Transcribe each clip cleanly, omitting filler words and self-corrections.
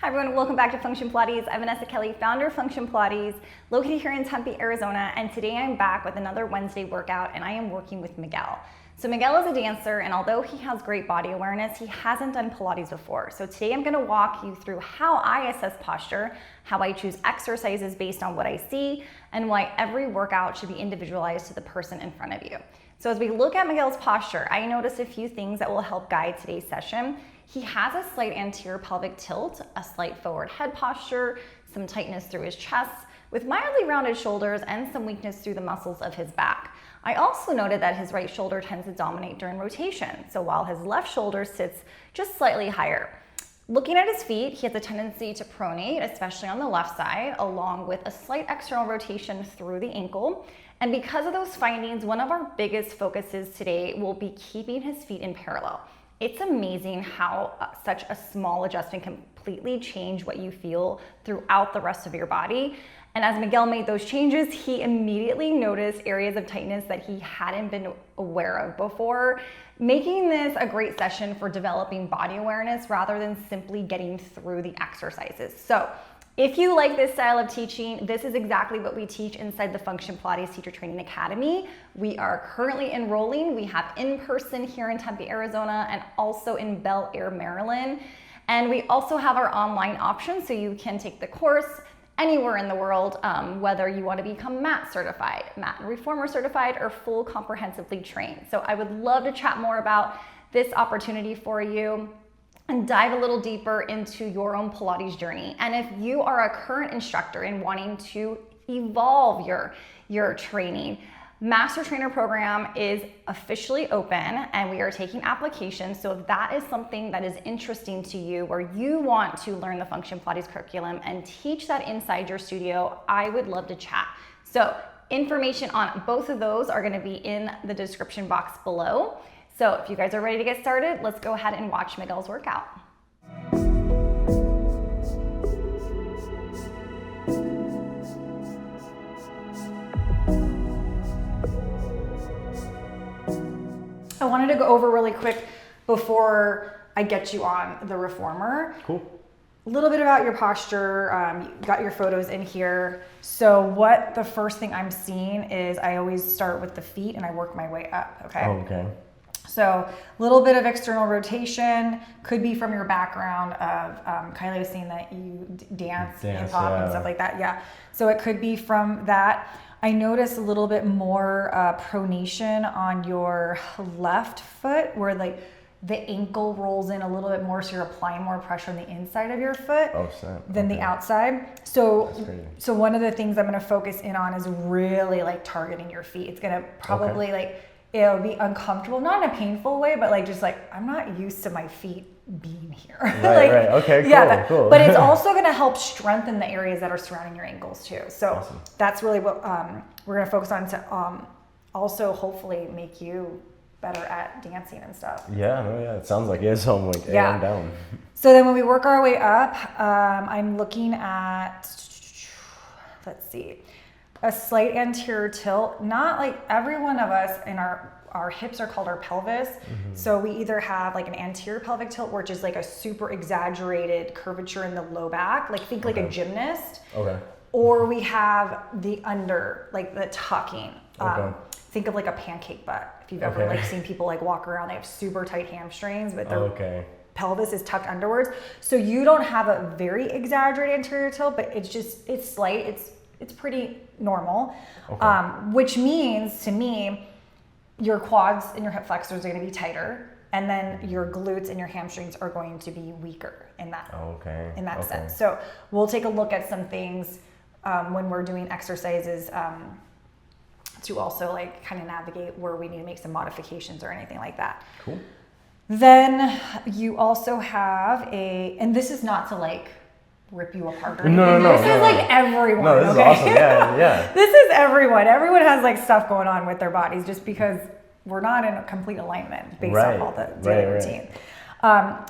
Hi everyone, welcome back to Function Pilates. I'm Vanessa Kelly, founder of Function Pilates, located here in Tempe, Arizona, and today I'm back with another Wednesday workout and I am working with Miguel. So Miguel is a dancer, and although he has great body awareness, he hasn't done Pilates before. So today I'm gonna walk you through how I assess posture, how I choose exercises based on what I see, and why every workout should be individualized to the person in front of you. So as we look at Miguel's posture, I noticed a few things that will help guide today's session. He has a slight anterior pelvic tilt, a slight forward head posture, some tightness through his chest, with mildly rounded shoulders and some weakness through the muscles of his back. I also noted that his right shoulder tends to dominate during rotation, so while his left shoulder sits just slightly higher. Looking at his feet, he has a tendency to pronate, especially on the left side, along with a slight external rotation through the ankle. And because of those findings, one of our biggest focuses today will be keeping his feet in parallel. It's amazing how such a small adjustment can completely change what you feel throughout the rest of your body. And as Miguel made those changes, he immediately noticed areas of tightness that he hadn't been aware of before, making this a great session for developing body awareness rather than simply getting through the exercises. So if you like this style of teaching, this is exactly what we teach inside the Function Pilates Teacher Training Academy. We are currently enrolling. We have in-person here in Tempe, Arizona, and also in Bel Air, Maryland. And we also have our online option, so you can take the course anywhere in the world, whether you want to become mat certified, mat reformer certified, or full comprehensively trained. So I would love to chat more about this opportunity for you and dive a little deeper into your own Pilates journey. And if you are a current instructor and wanting to evolve your training, Master Trainer Program is officially open and we are taking applications. So if that is something that is interesting to you, or you want to learn the Function Pilates curriculum and teach that inside your studio, I would love to chat. So information on both of those are gonna be in the description box below. So if you guys are ready to get started, let's go ahead and watch Miguel's workout. I wanted to go over really quick before I get you on the reformer. Cool. A little bit about your posture. You got your photos in here. So what the first thing I'm seeing is I always start with the feet and I work my way up, okay? Oh, okay. So a little bit of external rotation, could be from your background of, Kylie was saying that you dance hip hop and stuff like that, yeah. So it could be from that. I noticed a little bit more pronation on your left foot, where like the ankle rolls in a little bit more, so you're applying more pressure on the inside of your foot than the outside. So one of the things I'm gonna focus in on is really like targeting your feet. It's gonna probably it'll be uncomfortable, not in a painful way, but like just like, I'm not used to my feet being here. Right, right. Okay, cool, yeah, cool. But it's also gonna help strengthen the areas that are surrounding your ankles too. So that's really what we're gonna focus on to also hopefully make you better at dancing and stuff. Yeah, no, yeah, it sounds like it. So I'm like, I'm down. So then when we work our way up, I'm looking at, let's see, a slight anterior tilt. Not like every one of us in our hips are called our pelvis. Mm-hmm. So we either have like an anterior pelvic tilt, which is like a super exaggerated curvature in the low back, like think like a gymnast. Okay. Or we have the under, like the tucking. Think of like a pancake butt. If you've ever like seen people like walk around, they have super tight hamstrings, but their pelvis is tucked underwards. So you don't have a very exaggerated anterior tilt, but it's slight. It's pretty normal, which means to me, your quads and your hip flexors are going to be tighter, and then your glutes and your hamstrings are going to be weaker in that sense. So we'll take a look at some things when we're doing exercises to also like kind of navigate where we need to make some modifications or anything like that. Cool. Then you also have and this is not to like rip you apart or anything. No. This is like everyone. No, this is awesome. Yeah. This is everyone. Everyone has like stuff going on with their bodies just because we're not in a complete alignment based on all the daily routine.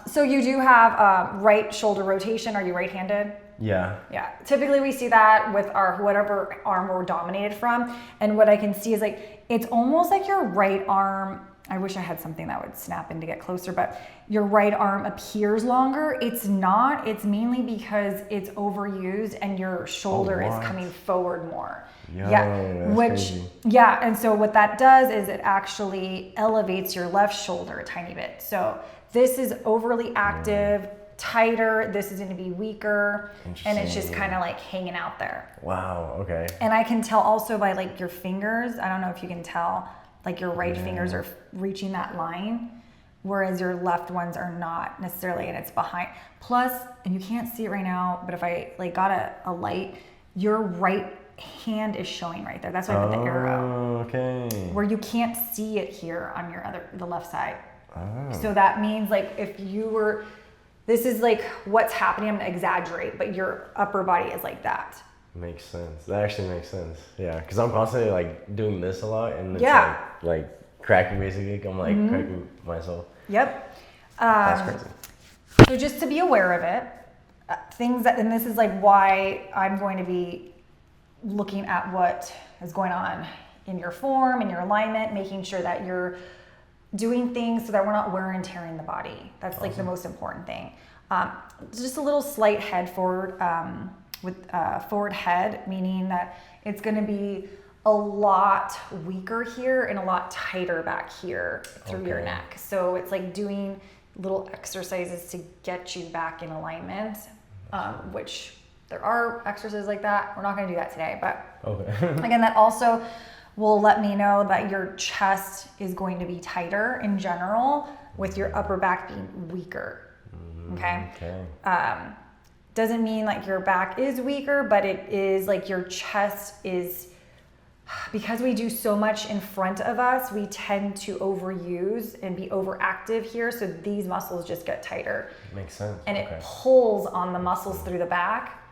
So you do have right shoulder rotation. Are you right-handed? Yeah. Yeah. Typically we see that with our whatever arm we're dominated from. And what I can see is like, it's almost like your right arm I wish I had something that would snap in to get closer, but your right arm appears longer. It's not. It's mainly because it's overused and your shoulder is coming forward more. Yo, that's crazy. Yeah, and so what that does is it actually elevates your left shoulder a tiny bit. So this is overly active, tighter. This is going to be weaker, and it's just kind of like hanging out there. Wow. Okay. And I can tell also by like your fingers. I don't know if you can tell. Like your right fingers are reaching that line, whereas your left ones are not necessarily, and it's behind. Plus, and you can't see it right now, but if I like got a light, your right hand is showing right there. That's why I put the arrow. Okay. Where you can't see it here on the left side. Oh. So that means like if you were, this is like what's happening, I'm gonna exaggerate, but your upper body is like that. Makes sense. That actually makes sense. Yeah, because I'm constantly like doing this a lot, and it's like cracking basically. I'm like cracking myself. Yep. That's crazy. So just to be aware of it, things that, and this is like why I'm going to be looking at what is going on in your form, in your alignment, making sure that you're doing things so that we're not wear and tearing the body. That's like the most important thing. Just a little slight head forward. With forward head, meaning that it's going to be a lot weaker here and a lot tighter back here through your neck. So it's like doing little exercises to get you back in alignment, which there are exercises like that. We're not going to do that today, but again, that also will let me know that your chest is going to be tighter in general, with your upper back being weaker. Okay. Doesn't mean like your back is weaker, but it is like your chest is, because we do so much in front of us, we tend to overuse and be overactive here. So these muscles just get tighter. Makes sense. And it pulls on the muscles through the back,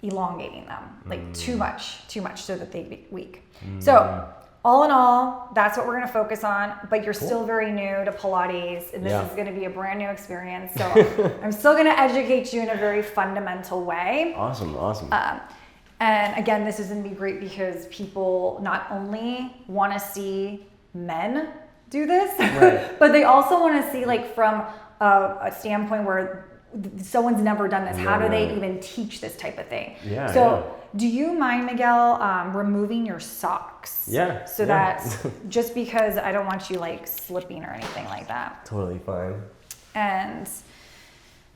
elongating them like too much so that they be weak. So all in all, that's what we're going to focus on, but you're still very new to Pilates, and this is going to be a brand new experience. So I'm still going to educate you in a very fundamental way. Awesome. And again, this is going to be great because people not only want to see men do this, but they also want to see like from a standpoint where someone's never done this. How do they even teach this type of thing? Do you mind, Miguel, removing your socks? So that, just because I don't want you like slipping or anything like that. Totally fine. And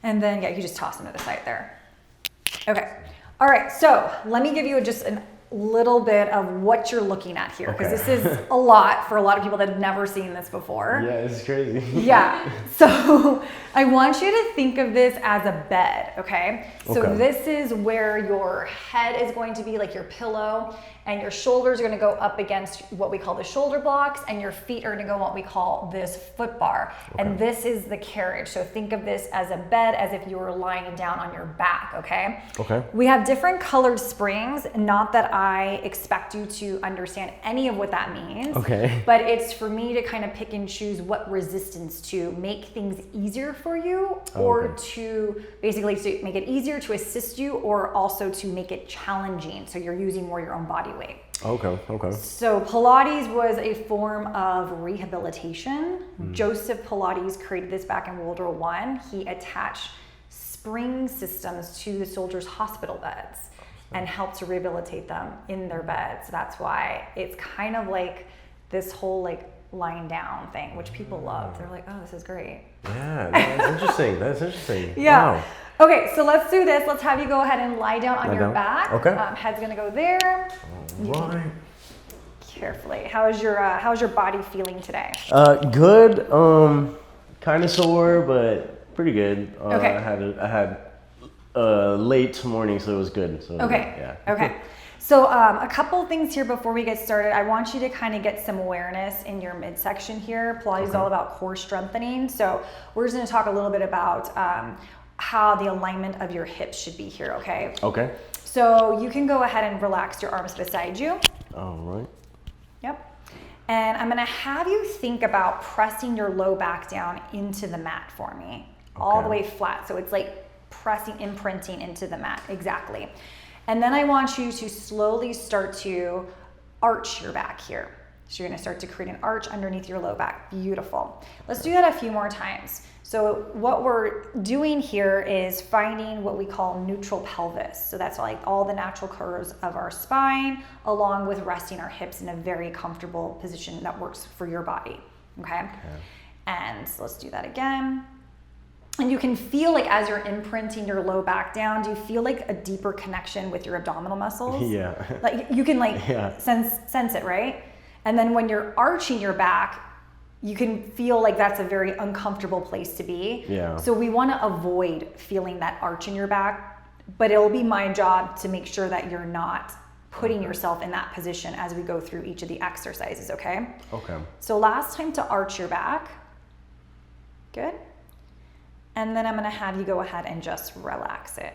then, you just toss them to the side there. Okay. All right. So let me give you just a little bit of what you're looking at here, because this is a lot for a lot of people that have never seen this before. Yeah, it's crazy. So I want you to think of this as a bed, okay? So this is where your head is going to be, like your pillow, and your shoulders are going to go up against what we call the shoulder blocks, and your feet are going to go what we call this foot bar. And this is the carriage. So think of this as a bed, as if you were lying down on your back, okay? We have different colored springs, not that I expect you to understand any of what that means, but it's for me to kind of pick and choose what resistance to make things easier for you, or to basically to make it easier to assist you, or also to make it challenging, so you're using more your own body weight. So Pilates was a form of rehabilitation. Joseph Pilates created this back in World War I. He attached spring systems to the soldiers' hospital beds and helped to rehabilitate them in their beds. So that's why it's kind of like this whole like lying down thing, which people love. They're like, oh, this is great. That's interesting. Wow. Okay, so let's do this. Let's have you go ahead and lie down on your back. Head's gonna go there. Carefully. How's your body feeling today? Good. Kind of sore, but pretty good. I had late morning, so it was good. So, So a couple things here before we get started. I want you to kind of get some awareness in your midsection here. Pilates is all about core strengthening. So we're just going to talk a little bit about how the alignment of your hips should be here, okay? So you can go ahead and relax your arms beside you. All right. And I'm going to have you think about pressing your low back down into the mat for me, all the way flat. So it's like imprinting into the mat, And then I want you to slowly start to arch your back here. So you're gonna start to create an arch underneath your low back. Beautiful. Let's do that a few more times. So what we're doing here is finding what we call neutral pelvis. So that's like all the natural curves of our spine, along with resting our hips in a very comfortable position that works for your body, okay? And so let's do that again. And you can feel like as you're imprinting your low back down, do you feel like a deeper connection with your abdominal muscles? Yeah. Like you can like sense it, right? And then when you're arching your back, you can feel like that's a very uncomfortable place to be. Yeah. So we want to avoid feeling that arch in your back, but it'll be my job to make sure that you're not putting yourself in that position as we go through each of the exercises, okay? Okay. So last time to arch your back. Good. And then I'm going to have you go ahead and just relax it.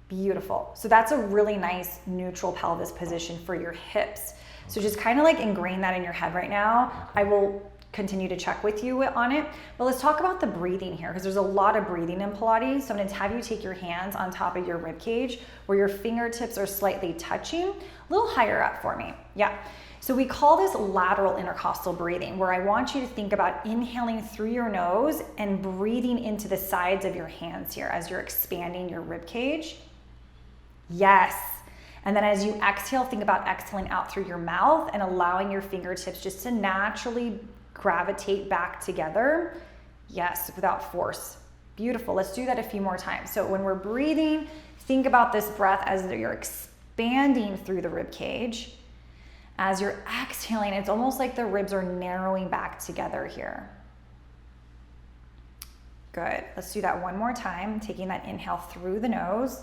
Beautiful. So that's a really nice neutral pelvis position for your hips. So just kind of like ingrain that in your head right now. I will continue to check with you on it, but let's talk about the breathing here, because there's a lot of breathing in Pilates. So I'm going to have you take your hands on top of your rib cage where your fingertips are slightly touching, a little higher up for me. Yeah. So we call this lateral intercostal breathing, where I want you to think about inhaling through your nose and breathing into the sides of your hands here as you're expanding your rib cage. Yes. And then as you exhale, think about exhaling out through your mouth and allowing your fingertips just to naturally gravitate back together. Yes, without force. Beautiful. Let's do that a few more times. So when we're breathing, think about this breath as you're expanding through the rib cage. As you're exhaling, it's almost like the ribs are narrowing back together here. Good. Let's do that one more time. Taking that inhale through the nose,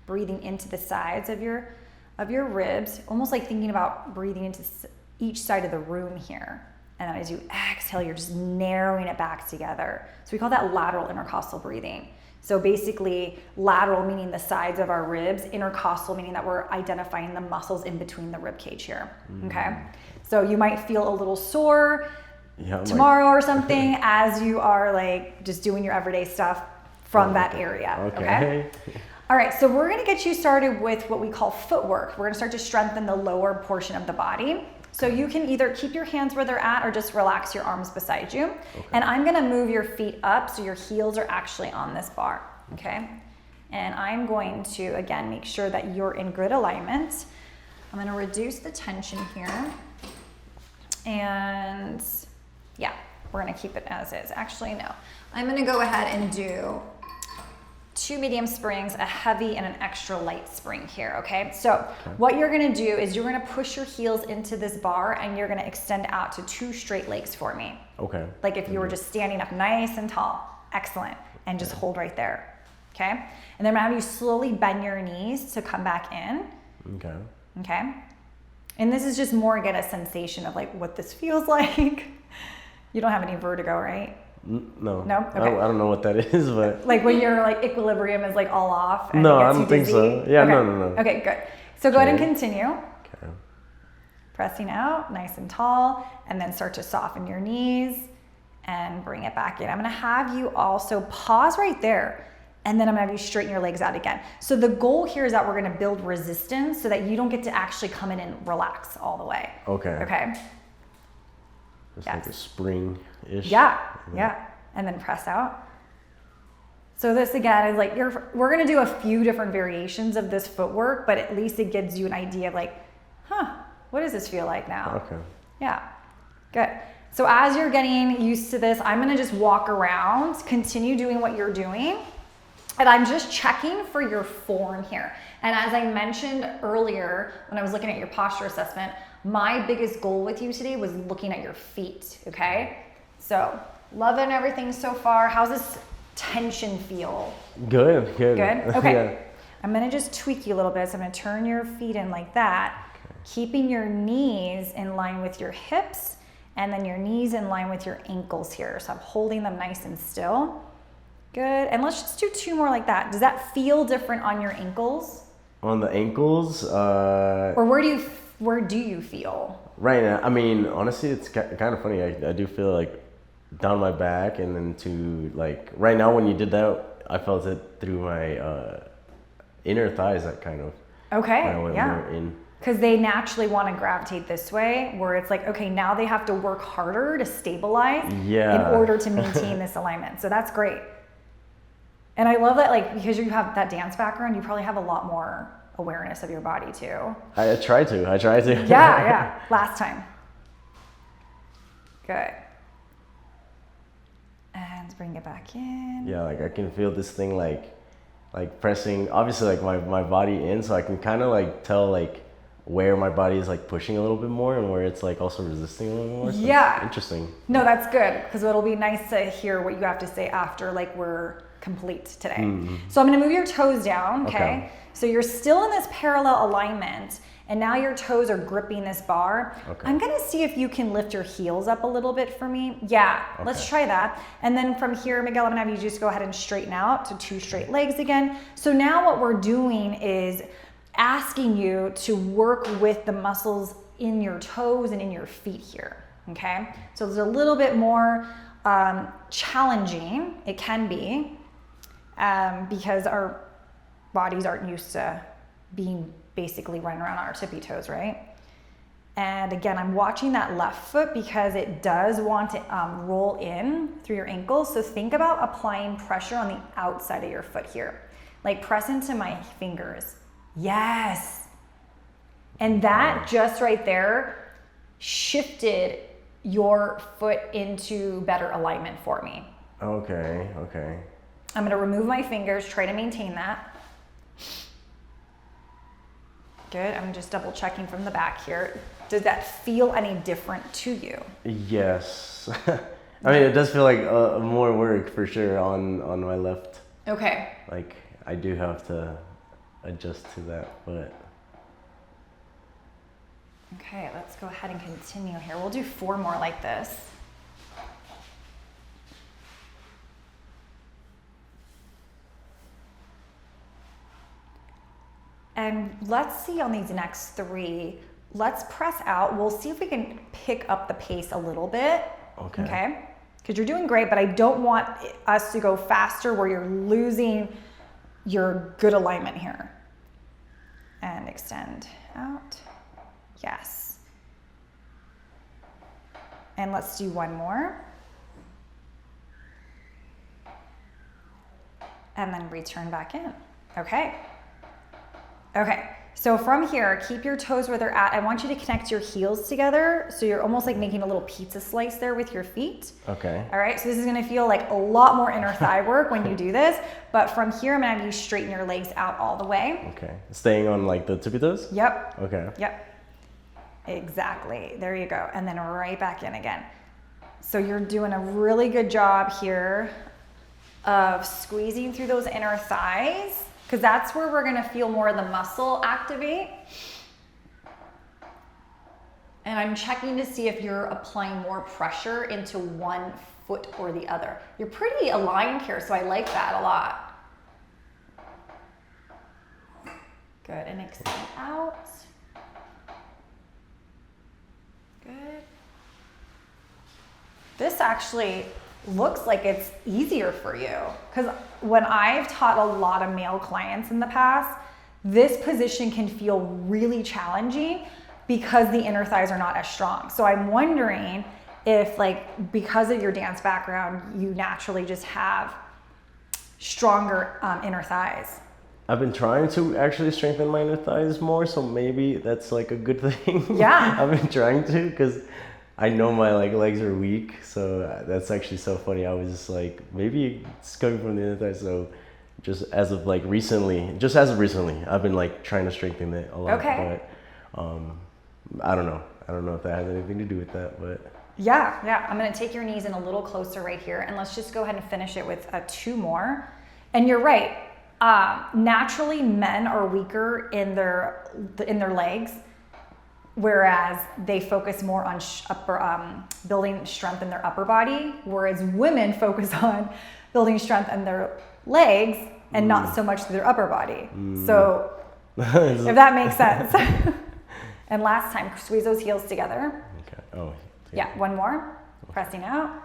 breathing into the sides of your ribs, almost like thinking about breathing into each side of the room here. And then as you exhale, you're just narrowing it back together. So we call that lateral intercostal breathing. So basically lateral meaning the sides of our ribs, intercostal meaning that we're identifying the muscles in between the rib cage here, okay? So you might feel a little sore tomorrow or something as you are like just doing your everyday stuff from that area, okay? All right, so we're gonna get you started with what we call footwork. We're gonna start to strengthen the lower portion of the body. So you can either keep your hands where they're at or just relax your arms beside you. Okay. And I'm gonna move your feet up so your heels are actually on this bar, okay? And I'm going to, again, make sure that you're in good alignment. I'm gonna reduce the tension here. And yeah, we're gonna keep it as is. Actually, no. I'm gonna go ahead and do 2 medium springs, a heavy and an extra light spring here, okay? So what you're gonna do is you're gonna push your heels into this bar and you're gonna extend out to 2 straight legs for me. Okay. Like if you were just standing up nice and tall. Excellent. And just hold right there, okay? And then I'm gonna have you slowly bend your knees to come back in. Okay. Okay? And this is just more get a sensation of like what this feels like. You don't have any vertigo, right? No. No? Okay. I don't know what that is, but... Like when your like equilibrium is like all off? And no, I don't think so. Yeah, okay. No. Okay, good. So go ahead and continue. Okay. Pressing out, nice and tall, and then start to soften your knees and bring it back in. I'm gonna have you also pause right there, and then I'm gonna have you straighten your legs out again. So the goal here is that we're gonna build resistance so that you don't get to actually come in and relax all the way. Okay. Okay? Just like a spring-ish. Yeah. And then press out. So this again is like, we're gonna do a few different variations of this footwork, but at least it gives you an idea of like, what does this feel like now? Okay. Yeah, good. So as you're getting used to this, I'm gonna just walk around, continue doing what you're doing, and I'm just checking for your form here. And as I mentioned earlier, when I was looking at your posture assessment, my biggest goal with you today was looking at your feet, okay? So, loving everything so far. How's this tension feel? Good. Good? Okay. Yeah. I'm gonna just tweak you a little bit. So I'm gonna turn your feet in like that, keeping your knees in line with your hips, and then your knees in line with your ankles here. So I'm holding them nice and still. Good, and let's just do 2 more like that. Does that feel different on your ankles? On the ankles? Or where do you feel? Right now, I mean, honestly, it's kind of funny. I do feel like down my back, and then to like, right now when you did that, I felt it through my inner thighs, that kind of. Okay, I went more in. because they naturally want to gravitate this way, where it's like, okay, now they have to work harder to stabilize in order to maintain this alignment. So that's great. And I love that, like, because you have that dance background, you probably have a lot more awareness of your body too. I try to. Yeah. Last time. Good. And bring it back in. Yeah, like I can feel this thing like pressing, obviously like my body in, so I can kind of like tell like where my body is like pushing a little bit more and where it's like also resisting a little more. So yeah. Interesting. No, that's good, because it'll be nice to hear what you have to say after like we're complete today. Mm-hmm. So I'm gonna move your toes down, okay? So you're still in this parallel alignment, and now your toes are gripping this bar. Okay. I'm gonna see if you can lift your heels up a little bit for me. Yeah, let's try that. And then from here, Miguel, I'm gonna have you just go ahead and straighten out to 2 straight legs again. So now what we're doing is asking you to work with the muscles in your toes and in your feet here, okay? So it's a little bit more challenging, it can be, because our bodies aren't used to being basically running around on our tippy toes, right? And again, I'm watching that left foot because it does want to roll in through your ankles. So think about applying pressure on the outside of your foot here. Like press into my fingers. Yes. And that just right there shifted your foot into better alignment for me. Okay. I'm gonna remove my fingers, try to maintain that. Good, I'm just double checking from the back here. Does that feel any different to you? Yes. I mean, it does feel like more work for sure on my left. Okay. Like I do have to adjust to that, but. Okay, let's go ahead and continue here. We'll do 4 more like this. And let's see on these next 3, let's press out. We'll see if we can pick up the pace a little bit. Okay? Because you're doing great, but I don't want us to go faster where you're losing your good alignment here. And extend out. Yes. And let's do 1 more. And then return back in. Okay. Okay, so from here, keep your toes where they're at. I want you to connect your heels together, so you're almost like making a little pizza slice there with your feet. Okay. All right, so this is gonna feel like a lot more inner thigh work when you do this, but from here, I'm gonna have you straighten your legs out all the way. Okay, staying on like the tippy toes? Yep. Okay. Yep, exactly, there you go. And then right back in again. So you're doing a really good job here of squeezing through those inner thighs, because that's where we're gonna feel more of the muscle activate. And I'm checking to see if you're applying more pressure into one foot or the other. You're pretty aligned here, so I like that a lot. Good, and extend out. Good. This actually looks like it's easier for you, because when I've taught a lot of male clients in the past, this position can feel really challenging because the inner thighs are not as strong. So I'm wondering if, like, because of your dance background, you naturally just have stronger inner thighs. I've been trying to actually strengthen my inner thighs more, so maybe that's like a good thing. Yeah. I've been trying to, because I know my legs are weak, so that's actually so funny. I was just like, maybe it's coming from the inner thighs. So just as of recently, I've been like trying to strengthen it a lot. Okay. But I don't know. I don't know if that has anything to do with that, but. Yeah. I'm gonna take your knees in a little closer right here, and let's just go ahead and finish it with 2 more. And you're right. Naturally, men are weaker in their legs, whereas they focus more on building strength in their upper body, whereas women focus on building strength in their legs and not so much their upper body. So if that makes sense. And last time, squeeze those heels together. Okay. Oh. Yeah, 1 more. Pressing out.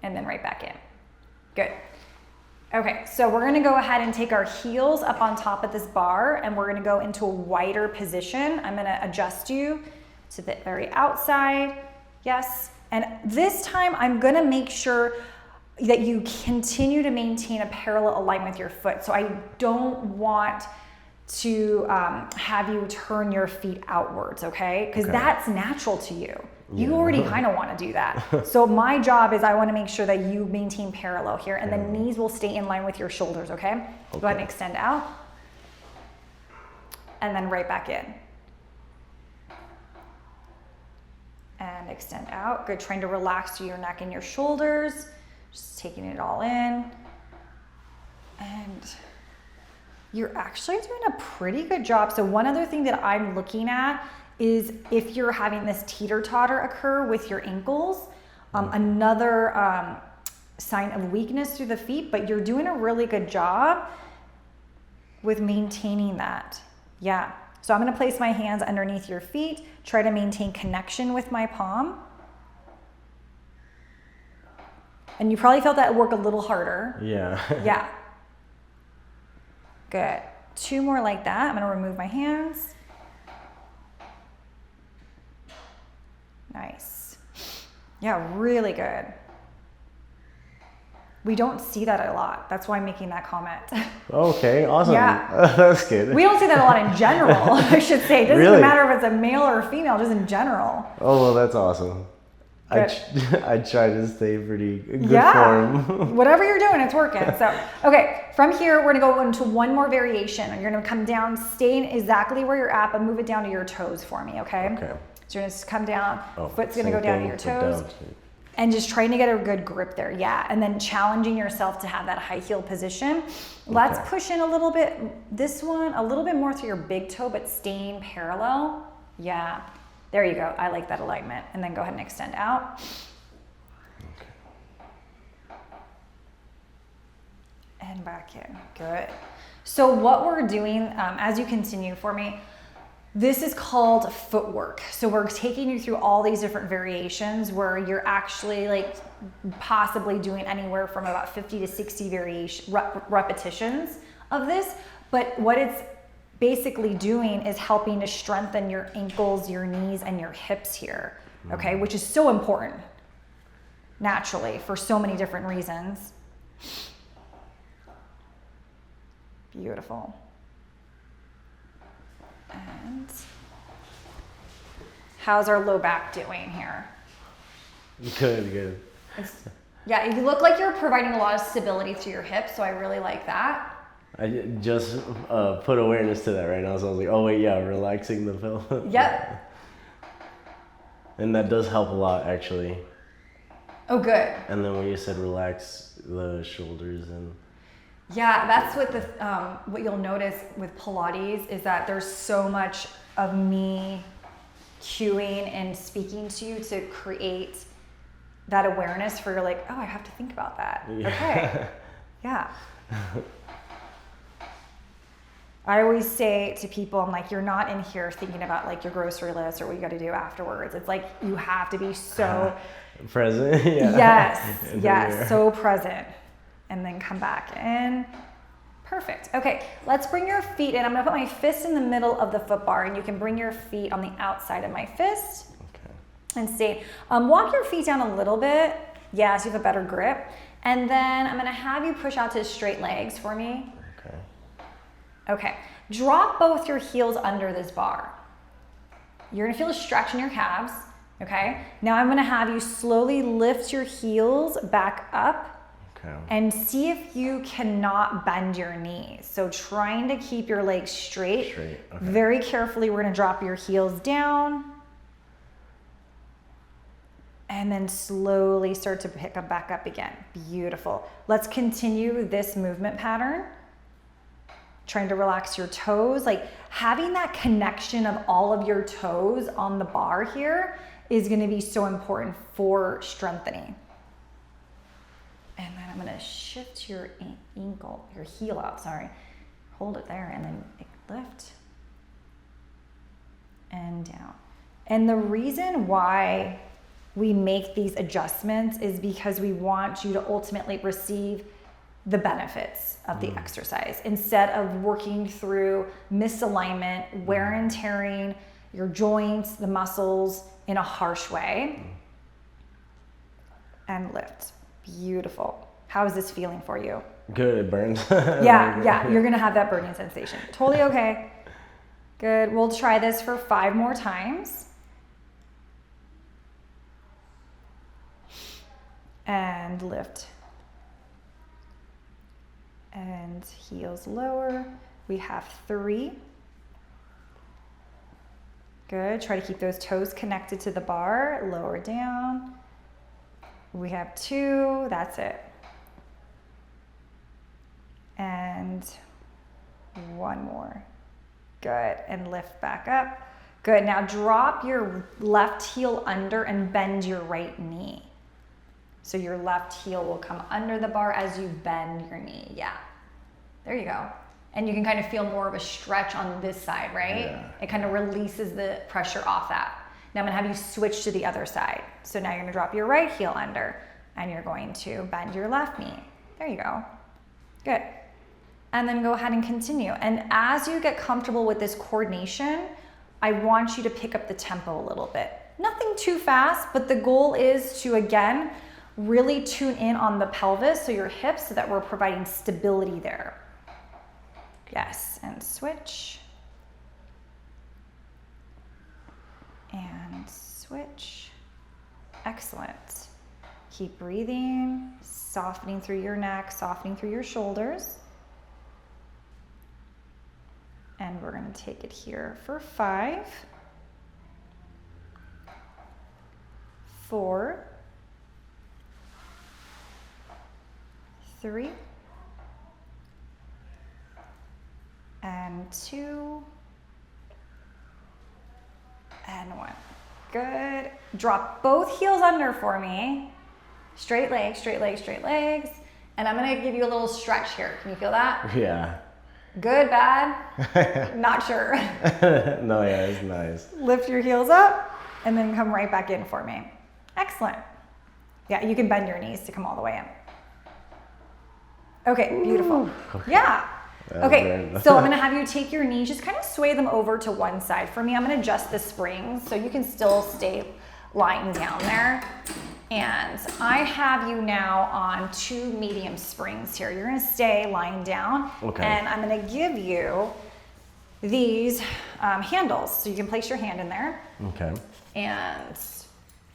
And then right back in. Good. Okay, so we're gonna go ahead and take our heels up on top of this bar and we're gonna go into a wider position. I'm gonna adjust you to the very outside. Yes, and this time I'm gonna make sure that you continue to maintain a parallel alignment with your foot. So I don't want to have you turn your feet outwards, okay? Because that's natural to you. You already kind of want to do that. So my job is I want to make sure that you maintain parallel here and the knees will stay in line with your shoulders, okay? Go ahead and extend out. And then right back in. And extend out. Good, trying to relax through your neck and your shoulders. Just taking it all in. And you're actually doing a pretty good job. So one other thing that I'm looking at is if you're having this teeter-totter occur with your ankles, another sign of weakness through the feet, but you're doing a really good job with maintaining that. Yeah. So I'm gonna place my hands underneath your feet, try to maintain connection with my palm. And you probably felt that work a little harder. Yeah. Yeah. Good. 2 more like that. I'm gonna remove my hands. Nice. Yeah, really good. We don't see that a lot. That's why I'm making that comment. Okay, awesome. Yeah. That's good. We don't see that a lot in general, I should say. It doesn't Really? even matter if it's a male or a female, just in general. Oh, well, that's awesome. I try to stay pretty good form. Whatever you're doing, it's working. So, okay, from here, we're gonna go into one more variation. You're gonna come down, stay in exactly where you're at, but move it down to your toes for me, okay? Okay. So you're gonna just come down, foot's gonna go down to your toes, Down. and just trying to get a good grip there, yeah. And then challenging yourself to have that high heel position. Let's push in a little bit, this one, a little bit more through your big toe, but staying parallel. Yeah, there you go. I like that alignment. And then go ahead and extend out. And back in, good. So what we're doing, as you continue for me, this is called footwork. So we're taking you through all these different variations where you're actually like possibly doing anywhere from about 50 to 60 repetitions of this. But what it's basically doing is helping to strengthen your ankles, your knees, and your hips here, okay? Which is so important, naturally, for so many different reasons. Beautiful. And how's our low back doing here? Good. Yeah, you look like you're providing a lot of stability through your hips, so I really like that. I just put awareness to that right now, so I was like, oh wait, yeah, relaxing the pelvis. Yep. And that does help a lot, actually. Oh, good. And then when you said relax the shoulders and... Yeah, that's what what you'll notice with Pilates is that there's so much of me cueing and speaking to you to create that awareness for you're like, oh, I have to think about that. Yeah. Okay. Yeah. I always say to people, I'm like, you're not in here thinking about like your grocery list or what you got to do afterwards. It's like you have to be so present. Yeah. Yes, so present. And then come back in. Perfect. Okay, let's bring your feet in. I'm gonna put my fist in the middle of the foot bar, and you can bring your feet on the outside of my fist. Okay. And stay. Walk your feet down a little bit. Yeah, so you have a better grip. And then I'm gonna have you push out to straight legs for me. Okay. Okay, drop both your heels under this bar. You're gonna feel a stretch in your calves, okay? Now I'm gonna have you slowly lift your heels back up. And see if you cannot bend your knees. So trying to keep your legs straight. Okay. Very carefully, we're gonna drop your heels down. And then slowly start to pick up back up again. Beautiful. Let's continue this movement pattern. Trying to relax your toes. Like having that connection of all of your toes on the bar here is gonna be so important for strengthening. And then I'm gonna shift your ankle, your heel out, sorry. Hold it there and then lift and down. And the reason why we make these adjustments is because we want you to ultimately receive the benefits of the exercise instead of working through misalignment, wear and tearing your joints, the muscles in a harsh way. And lift. Beautiful. How is this feeling for you? Good, it burns. Yeah, you're gonna have that burning sensation. Totally okay. Good, we'll try this for 5 more times. And lift. And heels lower. We have 3. Good, try to keep those toes connected to the bar, lower down. We have 2, that's it. And 1 more. Good, and lift back up. Good, now drop your left heel under and bend your right knee. So your left heel will come under the bar as you bend your knee. Yeah, there you go. And you can kind of feel more of a stretch on this side, right? Yeah. It kind of releases the pressure off that. Now I'm gonna have you switch to the other side. So now you're gonna drop your right heel under and you're going to bend your left knee. There you go. Good. And then go ahead and continue. And as you get comfortable with this coordination, I want you to pick up the tempo a little bit. Nothing too fast, but the goal is to, again, really tune in on the pelvis, so your hips, so that we're providing stability there. Yes, and switch. And switch. Excellent. Keep breathing, softening through your neck, softening through your shoulders. And we're going to take it here for 5, 4, 3, and 2, and 1. Good. Drop both heels under for me. Straight legs, straight legs, straight legs. And I'm going to give you a little stretch here. Can you feel that? Yeah. Good, bad? Not sure. No, yeah, it's nice. Lift your heels up and then come right back in for me. Excellent. Yeah, you can bend your knees to come all the way in. Okay, beautiful. Ooh, okay. Yeah. That's Okay, great. so I'm gonna have you take your knees, just kind of sway them over to one side for me. I'm gonna adjust the springs so you can still stay lying down there. And I have you now on 2 medium springs here. You're gonna stay lying down. Okay. And I'm gonna give you these handles. So you can place your hand in there. Okay. And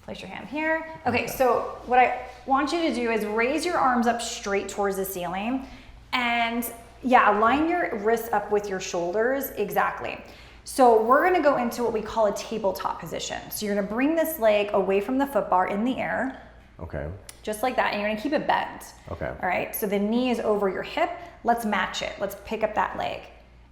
place your hand here. Okay, so what I want you to do is raise your arms up straight towards the ceiling. And yeah, line your wrists up with your shoulders, exactly. So we're gonna go into what we call a tabletop position. So you're gonna bring this leg away from the foot bar in the air. Okay. Just like that, and you're gonna keep it bent. Okay. All right, so the knee is over your hip. Let's match it. Let's pick up that leg.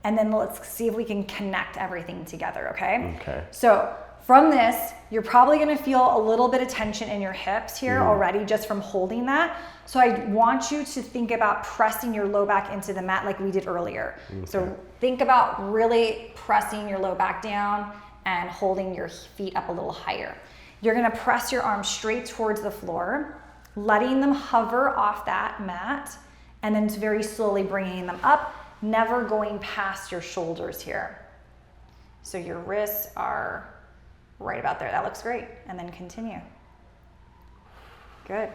And then let's see if we can connect everything together, okay? Okay. So from this, you're probably gonna feel a little bit of tension in your hips here already just from holding that. So I want you to think about pressing your low back into the mat like we did earlier. Okay. So think about really pressing your low back down and holding your feet up a little higher. You're gonna press your arms straight towards the floor, letting them hover off that mat, and then very slowly bringing them up, never going past your shoulders here. So your wrists are right about there. That looks great. And then continue. Good.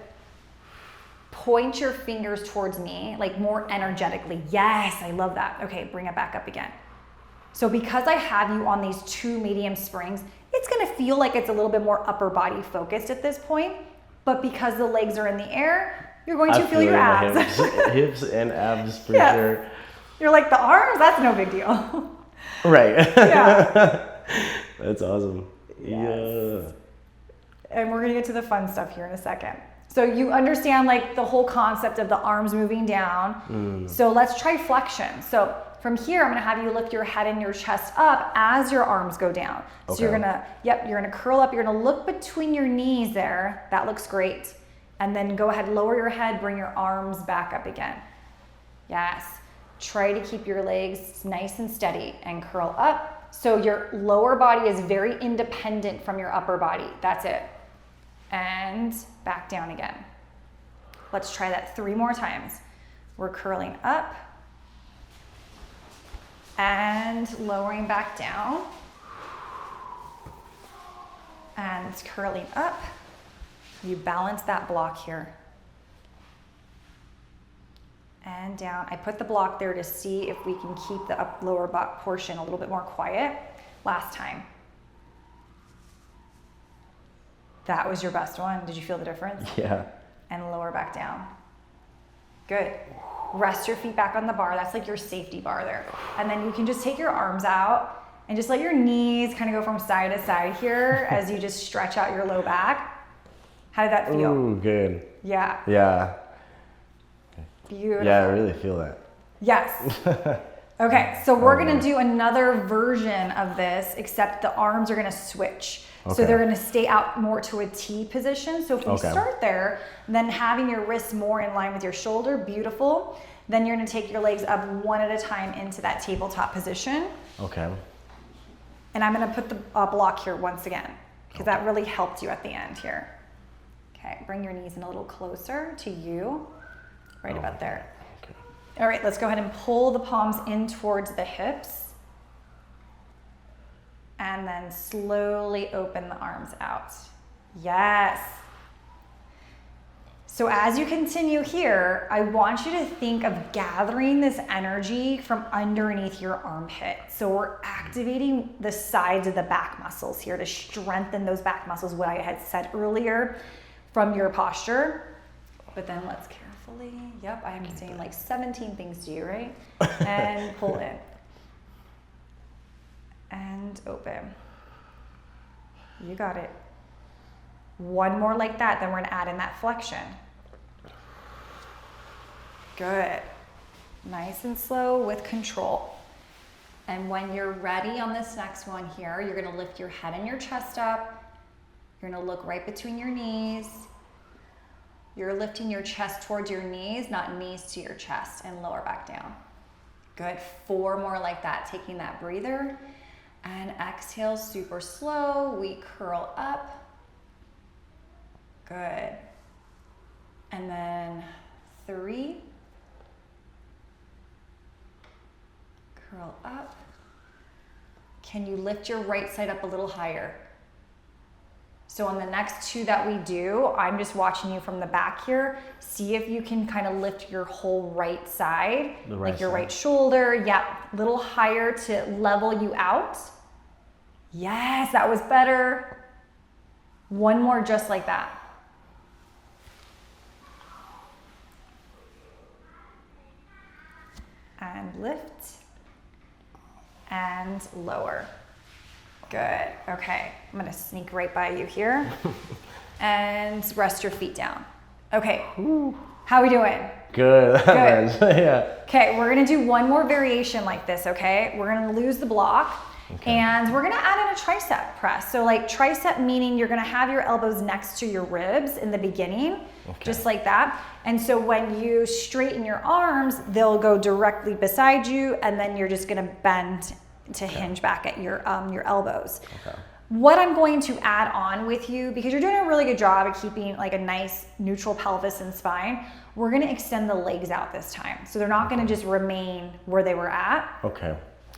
Point your fingers towards me, like more energetically. Yes, I love that. Okay, bring it back up again. So because I have you on these 2 medium springs, it's gonna feel like it's a little bit more upper body focused at this point, but because the legs are in the air, you're going to feel your abs. Hips and abs for sure. You're like, the arms, that's no big deal. Right. Yeah. That's awesome. Yes. Yeah. And we're gonna get to the fun stuff here in a second. So you understand like the whole concept of the arms moving down. So let's try flexion. So from here, I'm gonna have you lift your head and your chest up as your arms go down. So you're gonna, you're gonna curl up, you're gonna look between your knees there. That looks great. And then go ahead, lower your head, bring your arms back up again. Yes. Try to keep your legs nice and steady and curl up. So your lower body is very independent from your upper body. That's it. And back down again. Let's try that 3 more times. We're curling up and lowering back down. And it's curling up. You balance that block here. And down. I put the block there to see if we can keep the lower back portion a little bit more quiet. Last time. That was your best one. Did you feel the difference? Yeah. And lower back down. Good. Rest your feet back on the bar. That's like your safety bar there. And then you can just take your arms out and just let your knees kind of go from side to side here as you just stretch out your low back. How did that feel? Ooh, good. Yeah. Yeah. Beautiful. Yeah, I really feel that. Yes. Okay, so we're gonna do another version of this, except the arms are gonna switch. Okay. So they're gonna stay out more to a T position. So if we start there, then having your wrists more in line with your shoulder, beautiful. Then you're gonna take your legs up one at a time into that tabletop position. Okay. And I'm gonna put the block here once again, because that really helped you at the end here. Okay, bring your knees in a little closer to you, right about there. Okay. All right, let's go ahead and pull the palms in towards the hips. And then slowly open the arms out. Yes. So as you continue here, I want you to think of gathering this energy from underneath your armpit. So we're activating the sides of the back muscles here to strengthen those back muscles, what I had said earlier from your posture. But then let's carefully, yep, I am saying like 17 things to you, right? And pull in. And open. You got it. One more like that, then we're gonna add in that flexion. Good. Nice and slow with control. And when you're ready on this next one here, you're gonna lift your head and your chest up. You're gonna look right between your knees. You're lifting your chest towards your knees, not knees to your chest, and lower back down. Good, 4 more like that. Taking that breather. And exhale, super slow. We curl up. Good. And then 3. Curl up. Can you lift your right side up a little higher? So on the next 2 that we do, I'm just watching you from the back here. See if you can kind of lift your whole right side, like your right shoulder. Yep, a little higher to level you out. Yes, that was better. One more just like that. And lift and lower. Good, okay. I'm gonna sneak right by you here and rest your feet down. Okay, how are we doing? Good. Good. Yeah. Okay, we're gonna do one more variation like this, okay? We're gonna lose the block. Okay. And we're gonna add in a tricep press. So like tricep meaning you're gonna have your elbows next to your ribs in the beginning, just like that. And so when you straighten your arms, they'll go directly beside you, and then you're just gonna bend to hinge back at your elbows. Okay. What I'm going to add on with you, because you're doing a really good job of keeping like a nice neutral pelvis and spine, we're gonna extend the legs out this time. So they're not gonna just remain where they were at. Okay.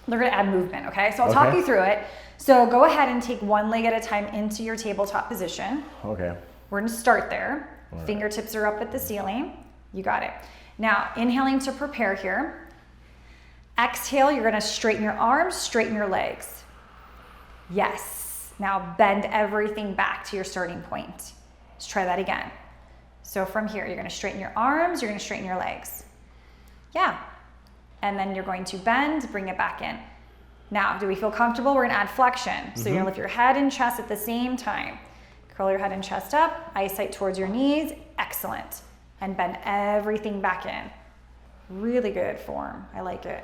They're gonna add movement, okay? So I'll talk you through it. So go ahead and take one leg at a time into your tabletop position. Okay. We're gonna start there. Right. Fingertips are up at the ceiling. You got it. Now, inhaling to prepare here. Exhale, you're gonna straighten your arms, straighten your legs. Yes. Now bend everything back to your starting point. Let's try that again. So from here, you're gonna straighten your arms, you're gonna straighten your legs. Yeah. And then you're going to bend, bring it back in. Now, do we feel comfortable? We're gonna add flexion. So you're gonna lift your head and chest at the same time. Curl your head and chest up, eyesight towards your knees, excellent. And bend everything back in. Really good form, I like it.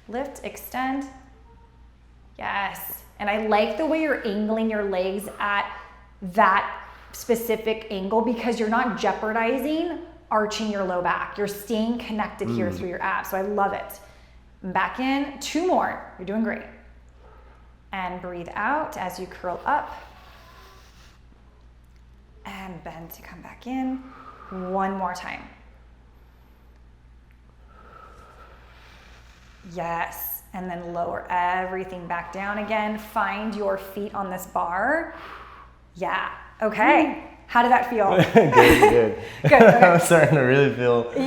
Lift, extend, yes. And I like the way you're angling your legs at that specific angle because you're not jeopardizing arching your low back. You're staying connected here through your abs. So I love it. Back in, 2 more. You're doing great. And breathe out as you curl up. And bend to come back in. 1 more time. Yes. And then lower everything back down again. Find your feet on this bar. Yeah. Okay. How did that feel? Good. Good. Okay. I'm starting to really feel the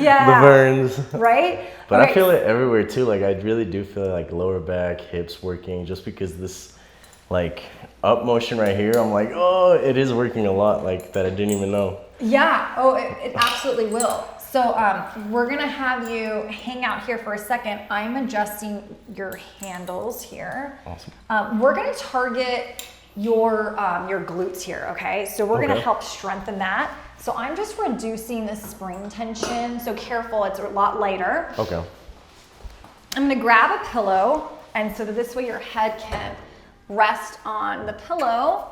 burns. Right? But I feel it everywhere too. Like I really do feel like lower back, hips working just because this like up motion right here, I'm like, oh, it is working a lot like that I didn't even know. Yeah. Oh, it absolutely will. So we're going to have you hang out here for a second. I'm adjusting your handles here. Awesome. We're going to target your glutes here, okay? So we're gonna help strengthen that. So I'm just reducing the spring tension. So careful, it's a lot lighter. Okay. I'm gonna grab a pillow, and so that this way your head can rest on the pillow.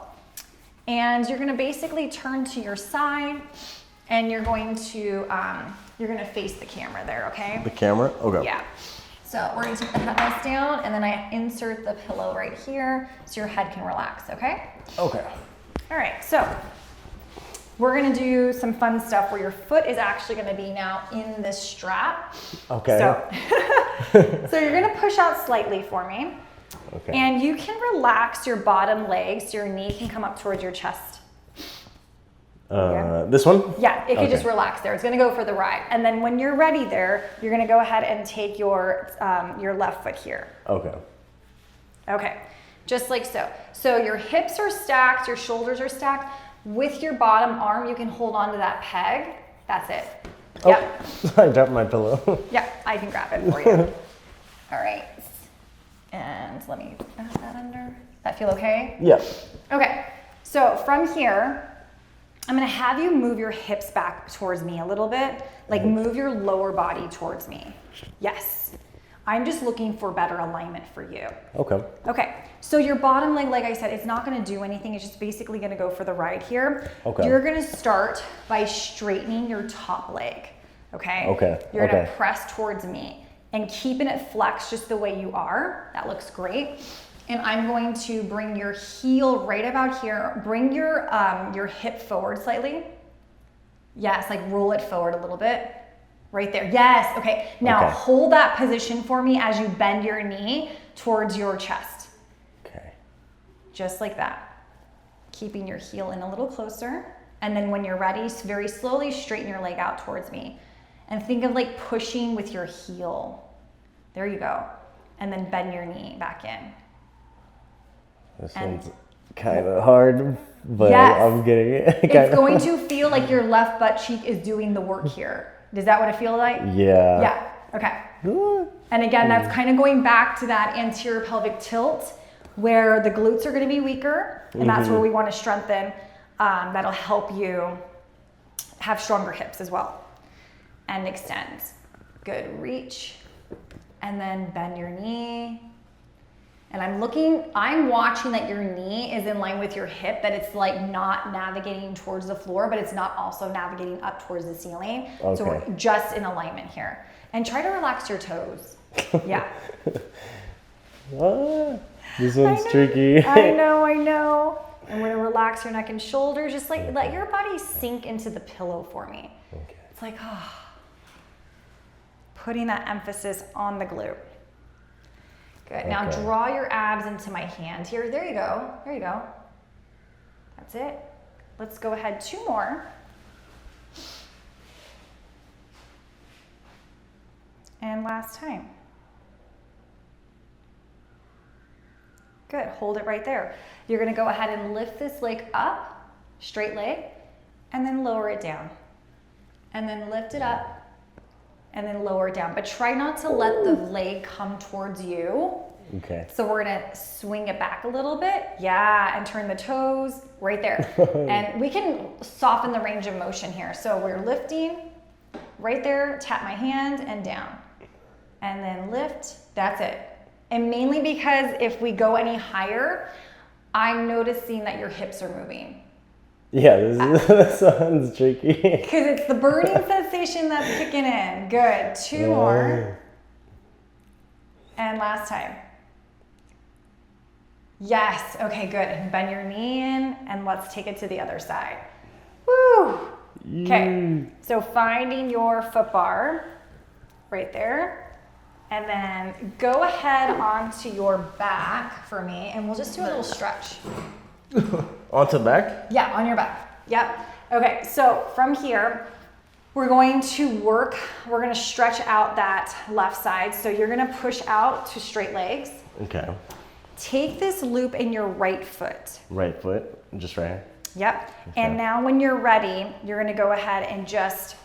And you're gonna basically turn to your side, and you're going to face the camera there, okay? The camera? Okay. Yeah. So we're gonna take the headrest down, and then I insert the pillow right here so your head can relax, okay? Okay. All right, so we're gonna do some fun stuff where your foot is actually gonna be now in this strap. Okay. So you're gonna push out slightly for me. Okay. And you can relax your bottom leg so your knee can come up towards your chest. This one? Yeah, it could just relax there. It's gonna go for the ride. And then when you're ready there, you're gonna go ahead and take your left foot here. Okay. Okay, just like so. So your hips are stacked, your shoulders are stacked. With your bottom arm, you can hold on to that peg. That's it. Oh, Yep. I dropped my pillow. Yeah, I can grab it for you. All right. And let me put that under. That feel okay? Yeah. Okay, so from here, I'm gonna have you move your hips back towards me a little bit, like move your lower body towards me. Yes. I'm just looking for better alignment for you. Okay. Okay, so your bottom leg, like I said, it's not gonna do anything. It's just basically gonna go for the ride here. Okay. You're gonna start by straightening your top leg, okay? Okay. You're gonna press towards me and keeping it flexed just the way you are. That looks great. And I'm going to bring your heel right about here. Bring your hip forward slightly. Yes, like roll it forward a little bit. Right there. Yes. Okay. Now hold that position for me as you bend your knee towards your chest. Okay. Just like that. Keeping your heel in a little closer. And then when you're ready, very slowly straighten your leg out towards me. And think of like pushing with your heel. There you go. And then bend your knee back in. This one's kind of hard, but I'm getting it. It's going to feel like your left butt cheek is doing the work here. Is that what it feels like? Yeah. Yeah. Okay. And again, that's kind of going back to that anterior pelvic tilt where the glutes are going to be weaker, and that's where we want to strengthen. That'll help you have stronger hips as well. And extend. Good. Reach. And then bend your knee. And I'm watching that your knee is in line with your hip, that it's like not navigating towards the floor, but it's not also navigating up towards the ceiling. Okay. So we're just in alignment here. And try to relax your toes. Yeah. This one's tricky. I know. And we're gonna relax your neck and shoulders. Just like let your body sink into the pillow for me. Okay. It's like, putting that emphasis on the glute. Good. Now draw your abs into my hand here. There you go. There you go. That's it. Let's go ahead. 2 more. And last time. Good. Hold it right there. You're going to go ahead and lift this leg up, straight leg, and then lower it down. And then lift it up. And then lower it down. But try not to let the leg come towards you. Okay. So we're gonna swing it back a little bit. Yeah, and turn the toes right there. And we can soften the range of motion here. So we're lifting right there, tap my hand and down. And then lift, that's it. And mainly because if we go any higher, I'm noticing that your hips are moving. Yeah, this sounds tricky. Because it's the burning sensation that's kicking in. Good. 2 more. And last time. Yes. Okay, good. And bend your knee in, and let's take it to the other side. Woo. Okay. So finding your foot bar right there. And then go ahead onto your back for me, and we'll just do a little stretch. Onto the back? Yeah, on your back. Yep. Okay, so from here, we're going to stretch out that left side. So you're gonna push out to straight legs. Okay. Take this loop in your right foot. Right foot, just right here? Yep. Okay. And now when you're ready, you're gonna go ahead and just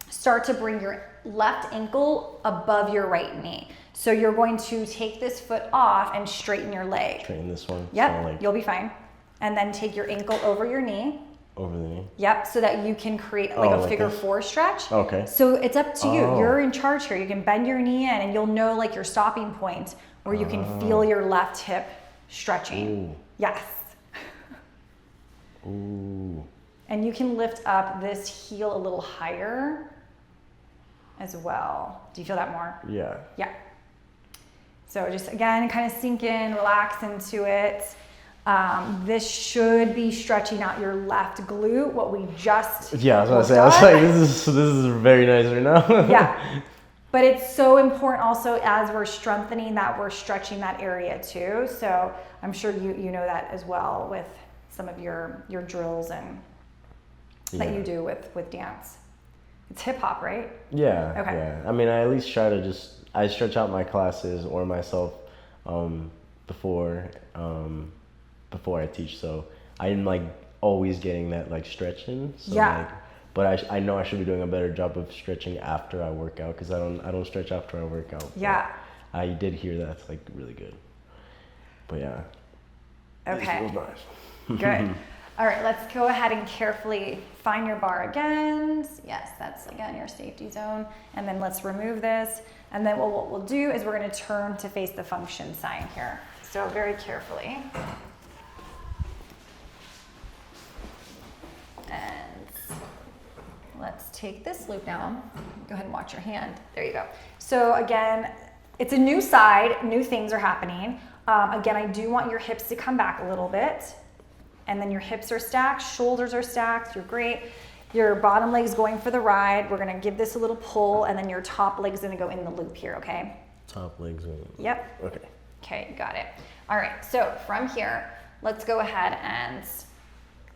start to bring your left ankle above your right knee. So you're going to take this foot off and straighten your leg. Straighten this one? Yep, you'll be fine. And then take your ankle over your knee. Over the knee? Yep, so that you can create like a figure four stretch. Okay. So it's up to you. You're in charge here. You can bend your knee in and you'll know like your stopping point where you can feel your left hip stretching. Ooh. Yes. Ooh. And you can lift up this heel a little higher as well. Do you feel that more? Yeah. Yeah. So just again, kind of sink in, relax into it. This should be stretching out your left glute, what we just I was like, this is very nice right now. Yeah. But it's so important also as we're strengthening that, we're stretching that area too. So I'm sure you know that as well with some of your drills and that you do with dance. It's hip hop, right? Yeah. Okay. Yeah. I mean, I at least try to I stretch out my classes or myself before I teach. So I'm like always getting that like stretching. So but I know I should be doing a better job of stretching after I work out because I don't stretch after I work out. Yeah. I did hear that's like really good. But yeah. Okay. It was nice. Good. All right, let's go ahead and carefully find your bar again. Yes, that's again your safety zone. And then let's remove this. And then what we'll do is we're gonna turn to face the function sign here. So very carefully. And let's take this loop down. Go ahead and watch your hand. There you go. So again, it's a new side, new things are happening. Again, I do want your hips to come back a little bit. And then your hips are stacked, shoulders are stacked, you're great. Your bottom leg's going for the ride. We're gonna give this a little pull and then your top leg's gonna go in the loop here, okay? Top leg's in. Yep. Okay. Okay, got it. All right, so from here, let's go ahead and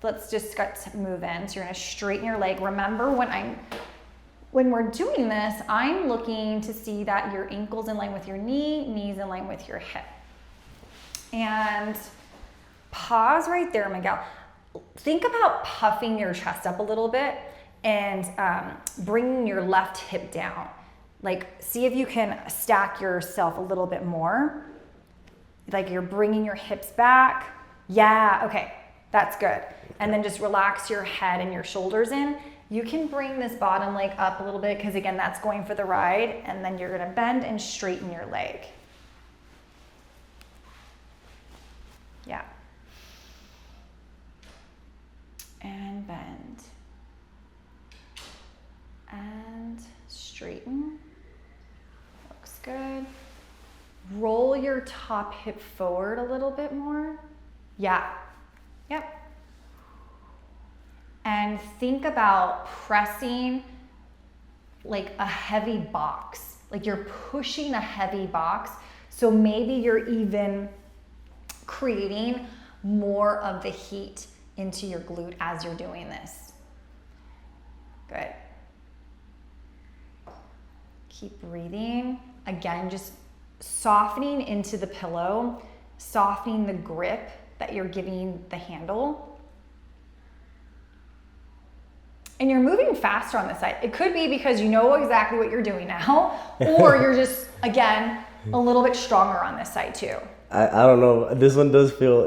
let's just start to move in. So you're gonna straighten your leg. Remember when we're doing this, I'm looking to see that your ankle's in line with your knee, knees in line with your hip. And pause right there, Miguel. Think about puffing your chest up a little bit and bringing your left hip down. Like, see if you can stack yourself a little bit more. Like you're bringing your hips back. Yeah, okay, that's good. And then just relax your head and your shoulders in. You can bring this bottom leg up a little bit because again, that's going for the ride. And then you're gonna bend and straighten your leg. Yeah. And bend. And straighten. Looks good. Roll your top hip forward a little bit more. Yeah. Yep. And think about pressing like a heavy box. Like you're pushing a heavy box. So maybe you're even creating more of the heat into your glute as you're doing this. Good. Keep breathing. Again, just softening into the pillow, softening the grip that you're giving the handle. And you're moving faster on this side. It could be because you know exactly what you're doing now, or you're just, again, a little bit stronger on this side too. I don't know. This one does feel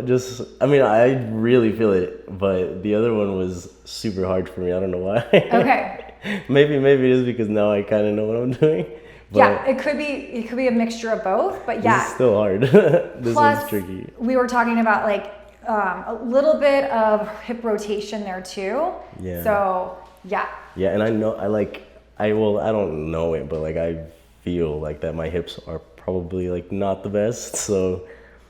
I mean, I really feel it, but the other one was super hard for me. I don't know why. Okay. maybe it is because now I kind of know what I'm doing. But yeah, it could be a mixture of both, but yeah. This is still hard. This Plus, one's tricky. We were talking about like a little bit of hip rotation there too. Yeah. So, yeah. Yeah, and I know, I don't know it, but like I feel like that my hips are probably like not the best, so.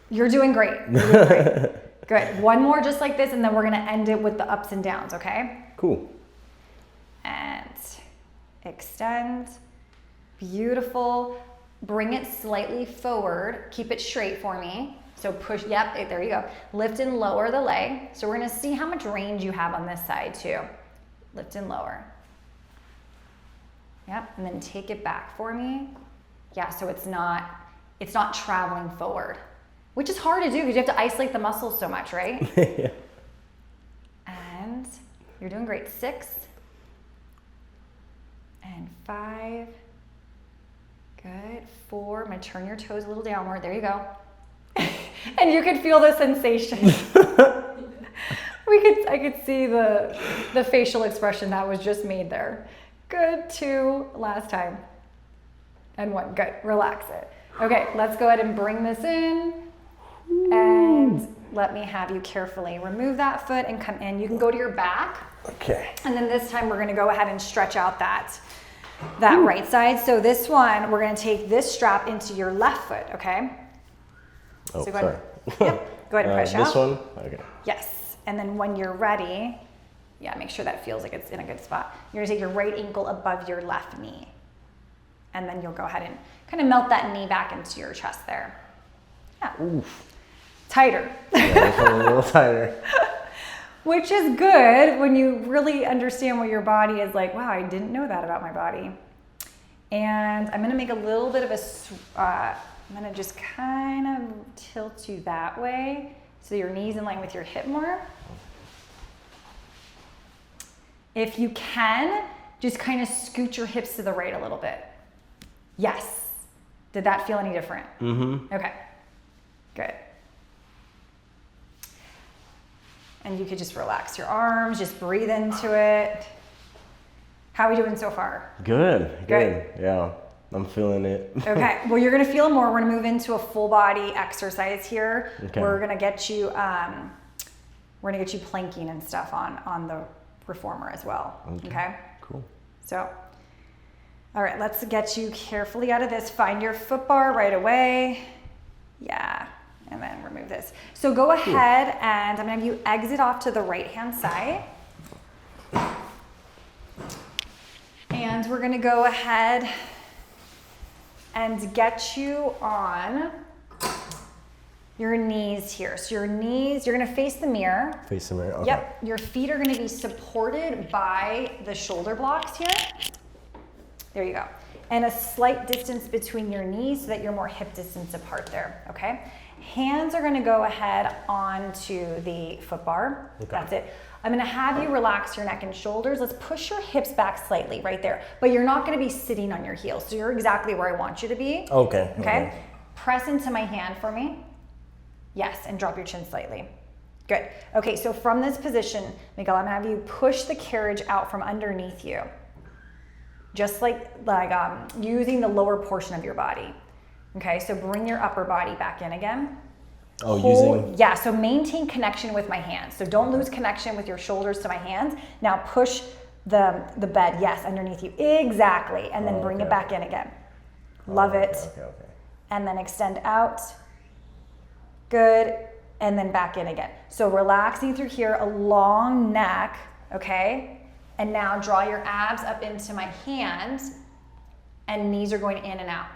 You're doing great. You're doing great. Good. One more just like this, and then we're gonna end it with the ups and downs, okay? Cool. And extend. Beautiful. bring it slightly forward. Keep it straight for me. So push, yep, there you go. Lift and lower the leg. So we're gonna see how much range you have on this side too. Lift and lower. Yep, and then take it back for me. Yeah, so it's not traveling forward, which is hard to do because you have to isolate the muscles so much, right? Yeah. And you're doing great. 6 and 5. Good. 4. I'm gonna turn your toes a little downward. There you go. And you can feel the sensation. I could see the facial expression that was just made there. Good. 2. Last time. And 1. Good. Relax it. Okay, let's go ahead and bring this in. And let me have you carefully remove that foot and come in. You can go to your back. Okay. And then this time we're gonna go ahead and stretch out that right side. So this one, we're gonna take this strap into your left foot, okay? Oh, so go sorry. ahead. Yep. Go ahead and push out. This one? Okay. Yes. And then when you're ready, yeah, make sure that feels like it's in a good spot. You're gonna take your right ankle above your left knee. And then you'll go ahead and kind of melt that knee back into your chest there. Yeah. Oof. Tighter. Yeah, this one's a little tighter. Which is good when you really understand what your body is like. Wow, I didn't know that about my body. And I'm gonna make a little bit of I'm gonna just kind of tilt you that way so your knee's in line with your hip more. If you can, just kind of scoot your hips to the right a little bit. Yes. Did that feel any different? Mm-hmm. Okay, good. And you could just relax your arms, just breathe into it. How are we doing so far? Good. Yeah, I'm feeling it. Okay, well you're gonna feel more. We're gonna move into a full body exercise here. Okay. We're gonna get you planking and stuff on the reformer as well. Okay? Cool. So, all right, let's get you carefully out of this. Find your foot bar right away. Yeah. And then remove this. So go ahead and I'm gonna have you exit off to the right-hand side. And we're gonna go ahead and get you on your knees here. So your knees, you're gonna face the mirror. Face the mirror, okay. Yep, your feet are gonna be supported by the shoulder blocks here. There you go. And a slight distance between your knees so that you're more hip distance apart there, okay? Hands are gonna go ahead onto the foot bar. Okay. That's it. I'm gonna have you relax your neck and shoulders. Let's push your hips back slightly right there. But you're not gonna be sitting on your heels. So you're exactly where I want you to be. Okay. Okay? Press into my hand for me. Yes, and drop your chin slightly. Good. Okay, so from this position, Miguel, I'm gonna have you push the carriage out from underneath you. Just like using the lower portion of your body. Okay, so bring your upper body back in again. Oh, Yeah, so maintain connection with my hands. So don't lose connection with your shoulders to my hands. Now push the bed, yes, underneath you. Exactly, and then bring it back in again. Love it. Okay. And then extend out. Good, and then back in again. So relaxing through here, a long neck, okay? And now draw your abs up into my hands and knees are going in and out.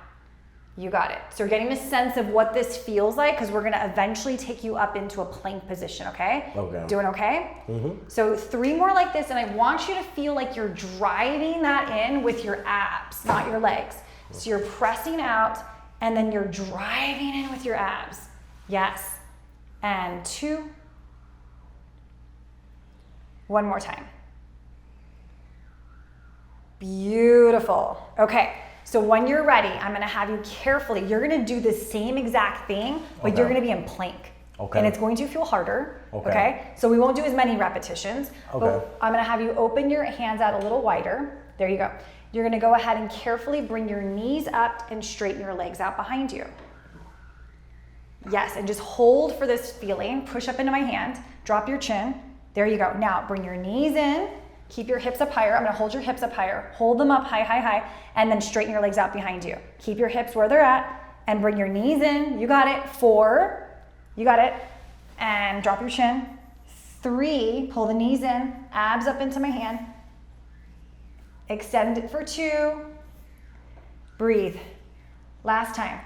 You got it. So we're getting a sense of what this feels like because we're gonna eventually take you up into a plank position, okay? Okay. Doing okay? Mm-hmm. So 3 more like this and I want you to feel like you're driving that in with your abs, not your legs. So you're pressing out and then you're driving in with your abs. Yes. And 2. 1 more time. Beautiful. Okay, so when you're ready, I'm gonna have you carefully, you're gonna do the same exact thing, but you're gonna be in plank. Okay. And it's going to feel harder, okay? So we won't do as many repetitions, but I'm gonna have you open your hands out a little wider. There you go. You're gonna go ahead and carefully bring your knees up and straighten your legs out behind you. Yes, and just hold for this feeling. Push up into my hand, drop your chin. There you go. Now bring your knees in. Keep your hips up higher. I'm gonna hold your hips up higher. Hold them up high, and then straighten your legs out behind you. Keep your hips where they're at and bring your knees in. You got it. 4, you got it. And drop your chin. 3, pull the knees in, abs up into my hand. Extend it for 2. Breathe. Last time.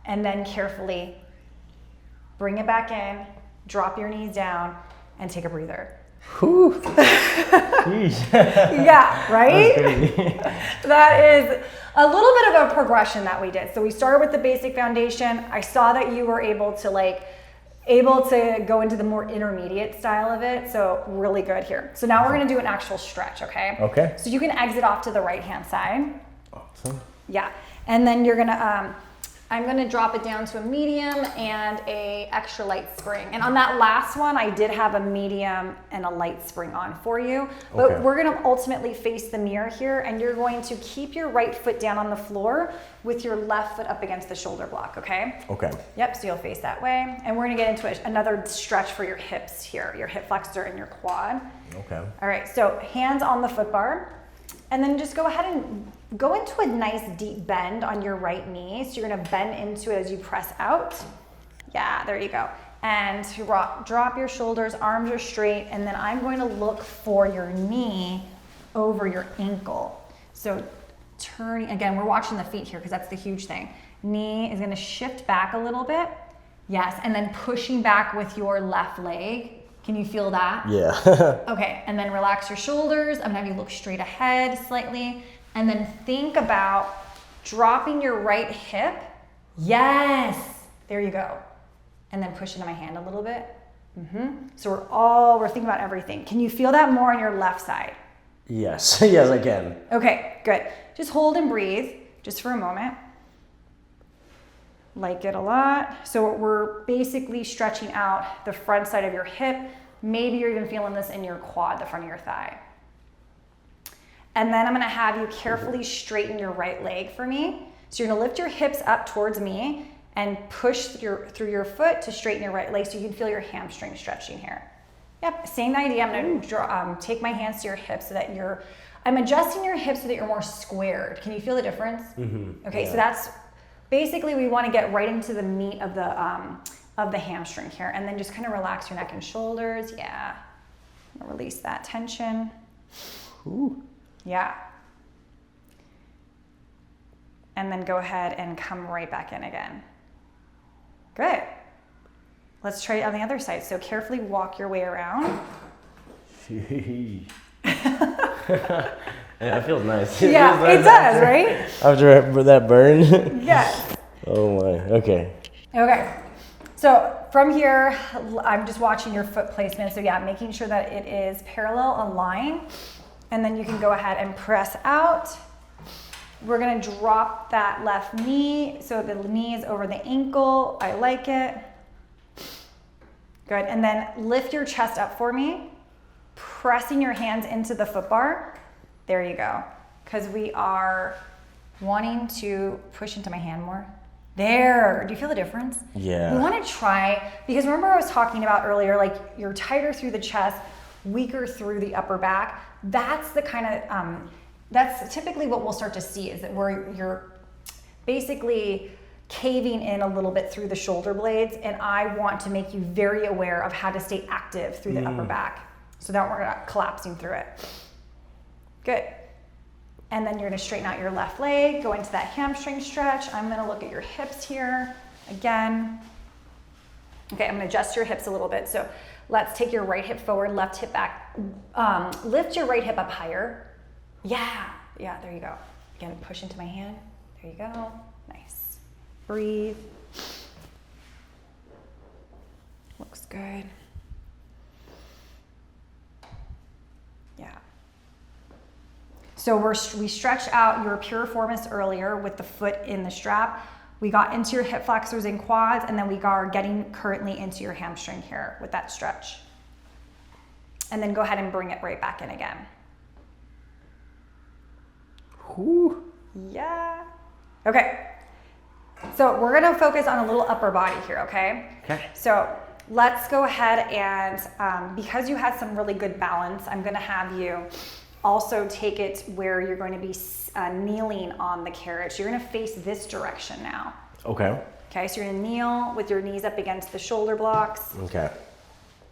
And then carefully bring it back in, drop your knees down, and take a breather. Whew. Yeah, right? That is a little bit of a progression that we did. So we started with the basic foundation. I saw that you were able to go into the more intermediate style of it. So really good here. So now we're gonna do an actual stretch, okay? Okay. So you can exit off to the right-hand side. Awesome. Yeah, and then you're gonna, I'm gonna drop it down to a medium and a extra light spring. And on that last one, I did have a medium and a light spring on for you. But Okay. we're gonna ultimately face the mirror here, and you're going to keep your right foot down on the floor with your left foot up against the shoulder block, okay? Okay. Yep, so you'll face that way. And we're gonna get into another stretch for your hips here, your hip flexor and your quad. Okay. All right, so hands on the foot bar. And then just go ahead and go into a nice deep bend on your right knee. So you're gonna bend into it as you press out. Yeah, there you go. And drop your shoulders, arms are straight, and then I'm going to look for your knee over your ankle. So turning, again, we're watching the feet here because that's the huge thing. Knee is gonna shift back a little bit. Yes, and then pushing back with your left leg. Can you feel that? Yeah. Okay, and then relax your shoulders. I'm gonna have you look straight ahead slightly. And then think about dropping your right hip. Yes, there you go. And then push into my hand a little bit. So we're thinking about everything. Can you feel that more on your left side? Yes, yes I can. Okay, good. Just hold and breathe just for a moment. Like it a lot. So we're basically stretching out the front side of your hip. Maybe you're even feeling this in your quad, the front of your thigh. And then I'm gonna have you carefully straighten your right leg for me. So you're gonna lift your hips up towards me and push through your foot to straighten your right leg so you can feel your hamstring stretching here. Yep, same idea. I'm gonna take my hands to your hips so that I'm adjusting your hips so that you're more squared. Can you feel the difference? Okay, yeah. So that's, basically, we want to get right into the meat of the hamstring here, and then just kind of relax your neck and shoulders. Yeah, release that tension. Ooh. Yeah, and then go ahead and come right back in again. Good. Let's try it on the other side. So carefully walk your way around. Yeah, it feels nice. Yeah, it does, right? After that burn? Yes. Oh my, okay. Okay, so from here, I'm just watching your foot placement. So yeah, making sure that it is parallel, align, and then you can go ahead and press out. We're gonna drop that left knee, so the knee is over the ankle. I like it. Good, and then lift your chest up for me, pressing your hands into the foot bar. There you go, because we are wanting to push into my hand more. There, do you feel the difference? Yeah. We want to try, because remember I was talking about earlier, like you're tighter through the chest, weaker through the upper back. That's the kind of, that's typically what we'll start to see, is that where you're basically caving in a little bit through the shoulder blades, and I want to make you very aware of how to stay active through the upper back so that we're not collapsing through it. Good. And then you're gonna straighten out your left leg, go into that hamstring stretch. I'm gonna look at your hips here again. Okay, I'm gonna adjust your hips a little bit. So let's take your right hip forward, left hip back. Lift your right hip up higher. Yeah, there you go. Again, push into my hand. There you go, nice. Breathe. Looks good. Yeah. So we stretched out your piriformis earlier with the foot in the strap. We got into your hip flexors and quads, and then we are getting currently into your hamstring here with that stretch. And then go ahead and bring it right back in again. Ooh. Yeah. Okay. So we're gonna focus on a little upper body here, okay? Okay. So let's go ahead and, because you had some really good balance, I'm gonna have you also take it where you're going to be kneeling on the carriage. You're gonna face this direction now. Okay. Okay, so you're gonna kneel with your knees up against the shoulder blocks. Okay.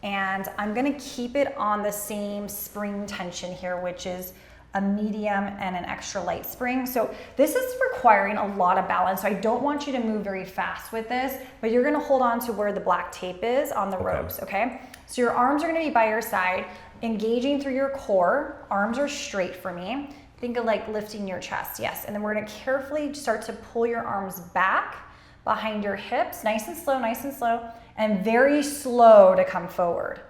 And I'm gonna keep it on the same spring tension here, which is a medium, and an extra light spring. So this is requiring a lot of balance. So I don't want you to move very fast with this, but you're gonna hold on to where the black tape is on the ropes, okay? So your arms are gonna be by your side, engaging through your core. Arms are straight for me. Think of like lifting your chest, yes. And then we're gonna carefully start to pull your arms back behind your hips, nice and slow, and very slow to come forward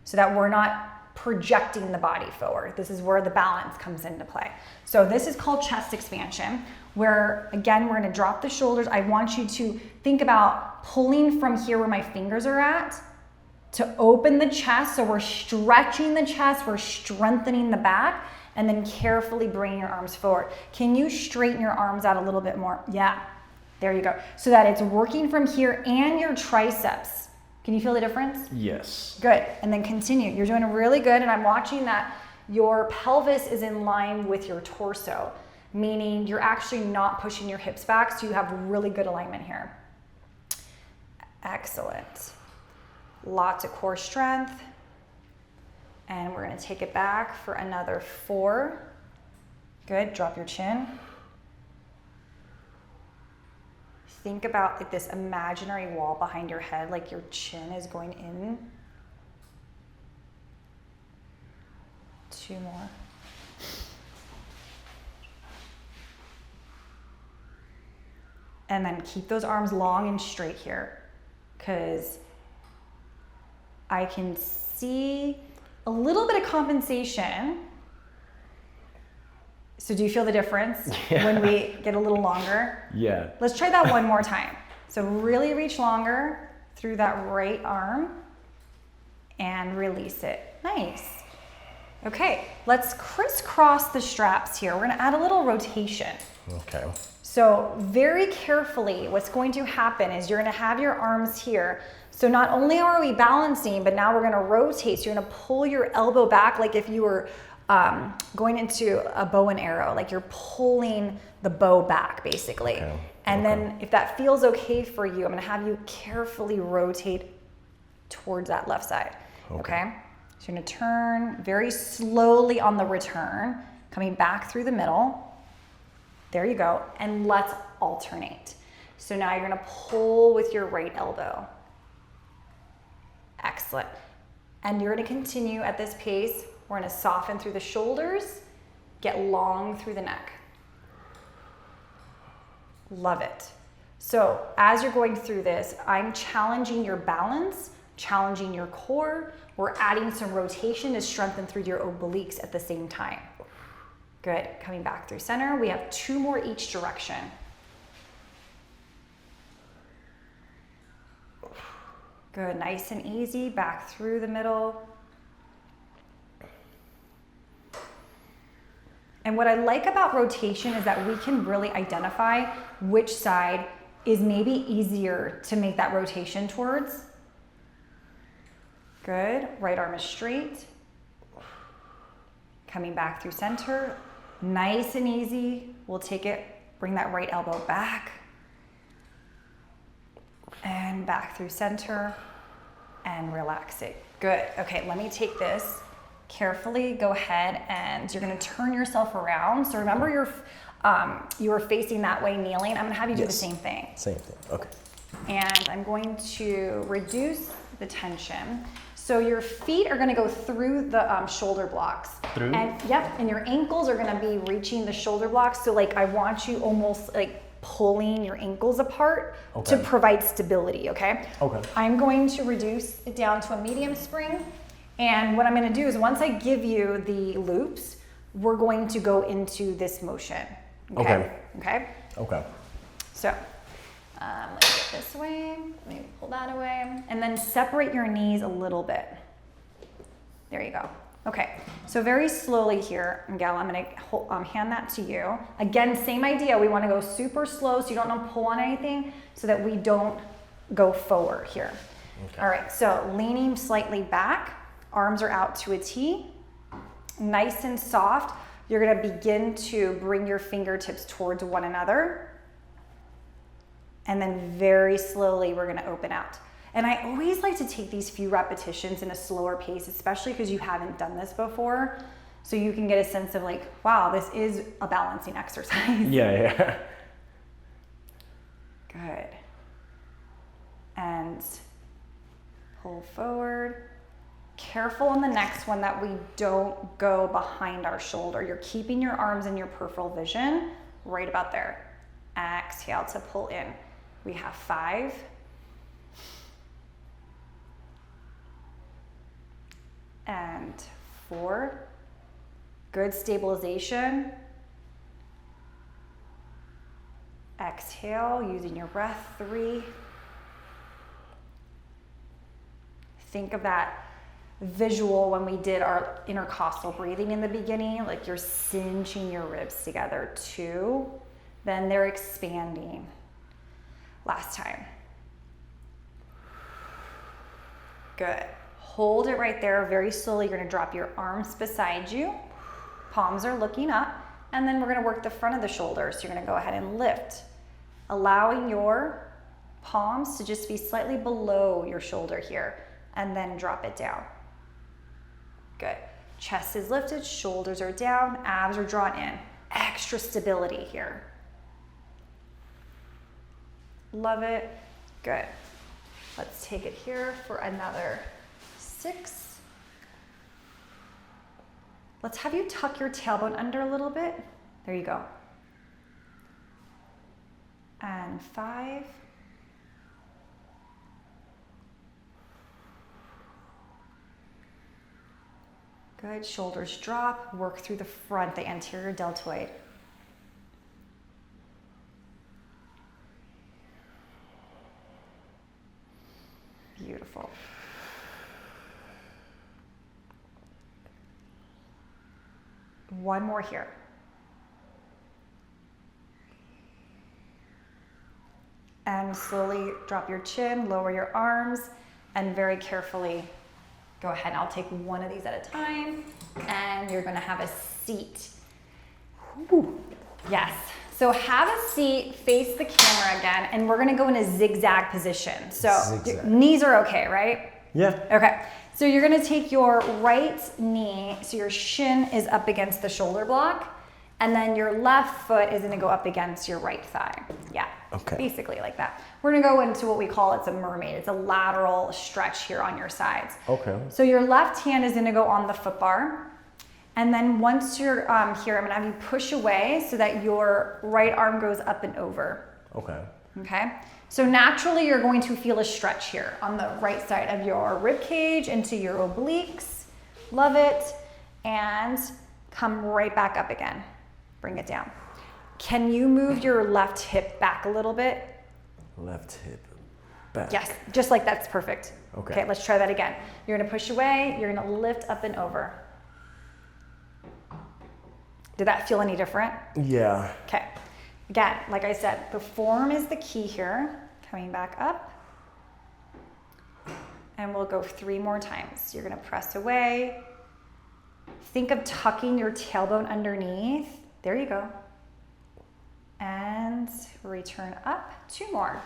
so that we're not projecting the body forward. This is where the balance comes into play. So this is called chest expansion, where again, we're gonna drop the shoulders. I want you to think about pulling from here where my fingers are at to open the chest. So we're stretching the chest, we're strengthening the back, and then carefully bringing your arms forward. Can you straighten your arms out a little bit more? Yeah, there you go. So that it's working from here and your triceps. Can you feel the difference? Yes. Good, and then continue. You're doing really good, and I'm watching that your pelvis is in line with your torso, meaning you're actually not pushing your hips back, so you have really good alignment here. Excellent. Lots of core strength. And we're gonna take it back for another 4. Good, drop your chin. Think about like this imaginary wall behind your head, like your chin is going in. 2 more. And then keep those arms long and straight here, because I can see a little bit of compensation. So do you feel the difference when we get a little longer? Yeah. Let's try that one more time. So really reach longer through that right arm and release it. Nice. Okay, let's crisscross the straps here. We're gonna add a little rotation. Okay. So very carefully, what's going to happen is you're gonna have your arms here. So not only are we balancing, but now we're gonna rotate. So you're gonna pull your elbow back like if you were going into a bow and arrow, like you're pulling the bow back basically. Okay. And then if that feels okay for you, I'm gonna have you carefully rotate towards that left side, okay? So you're gonna turn very slowly on the return, coming back through the middle. There you go, and let's alternate. So now you're gonna pull with your right elbow. Excellent. And you're gonna continue at this pace. We're gonna soften through the shoulders, get long through the neck. Love it. So as you're going through this, I'm challenging your balance, challenging your core. We're adding some rotation to strengthen through your obliques at the same time. Good, coming back through center. We have 2 more each direction. Good, nice and easy, back through the middle. And what I like about rotation is that we can really identify which side is maybe easier to make that rotation towards. Good, right arm is straight. Coming back through center, nice and easy. We'll take it, bring that right elbow back. And back through center and relax it. Good, okay, let me take this. Carefully go ahead and you're gonna turn yourself around. So remember you were facing that way kneeling. I'm gonna have you do the same thing. Same thing, okay. And I'm going to reduce the tension. So your feet are gonna go through the shoulder blocks. Through? And yep, and your ankles are gonna be reaching the shoulder blocks. So like I want you almost like pulling your ankles apart to provide stability, okay? Okay. I'm going to reduce it down to a medium spring. And what I'm gonna do is once I give you the loops, we're going to go into this motion. Okay? Okay. So, let's get this away. Let me pull that away. And then separate your knees a little bit. There you go. Okay, so very slowly here, Miguel, I'm gonna hand that to you. Again, same idea. We wanna go super slow so you don't want to pull on anything so that we don't go forward here. Okay. All right, so leaning slightly back. Arms are out to a T, nice and soft. You're gonna begin to bring your fingertips towards one another. And then very slowly, we're gonna open out. And I always like to take these few repetitions in a slower pace, especially because you haven't done this before. So you can get a sense of like, wow, this is a balancing exercise. Yeah. Good. And pull forward. Careful on the next one that we don't go behind our shoulder. You're keeping your arms in your peripheral vision right about there. Exhale to pull in. We have 5. And 4. Good stabilization. Exhale, using your breath. 3. Think of that visual when we did our intercostal breathing in the beginning, like you're cinching your ribs together. 2. Then they're expanding. Last time. Good. Hold it right there. Very slowly, you're gonna drop your arms beside you. Palms are looking up. And then we're gonna work the front of the shoulders. So you're gonna go ahead and lift, allowing your palms to just be slightly below your shoulder here, and then drop it down. Good. Chest is lifted, shoulders are down, abs are drawn in. Extra stability here. Love it. Good. Let's take it here for another 6. Let's have you tuck your tailbone under a little bit. There you go. And 5. Good. Shoulders drop. Work through the front, the anterior deltoid. Beautiful. One more here. And slowly drop your chin, lower your arms, and very carefully go ahead. I'll take one of these at a time, and you're gonna have a seat. Ooh. Yes. So have a seat, face the camera again, and we're gonna go in a zigzag position. So your knees are okay, right? Yeah. Okay. So you're gonna take your right knee, so your shin is up against the shoulder block, and then your left foot is gonna go up against your right thigh. Yeah. Okay. Basically like that. We're gonna go into what we call, it's a mermaid. It's a lateral stretch here on your sides. Okay. So your left hand is gonna go on the foot bar. And then once you're here, I'm gonna have you push away so that your right arm goes up and over. Okay. Okay? So naturally you're going to feel a stretch here on the right side of your rib cage into your obliques. Love it. And come right back up again. Bring it down. Can you move your left hip back a little bit? Left hip back. Yes, just like that's perfect. Okay, let's try that again. You're gonna push away, you're gonna lift up and over. Did that feel any different? Yeah. Okay. Again, like I said, the form is the key here. Coming back up. And we'll go 3 more times. You're gonna press away. Think of tucking your tailbone underneath. There you go. And return up. 2 more.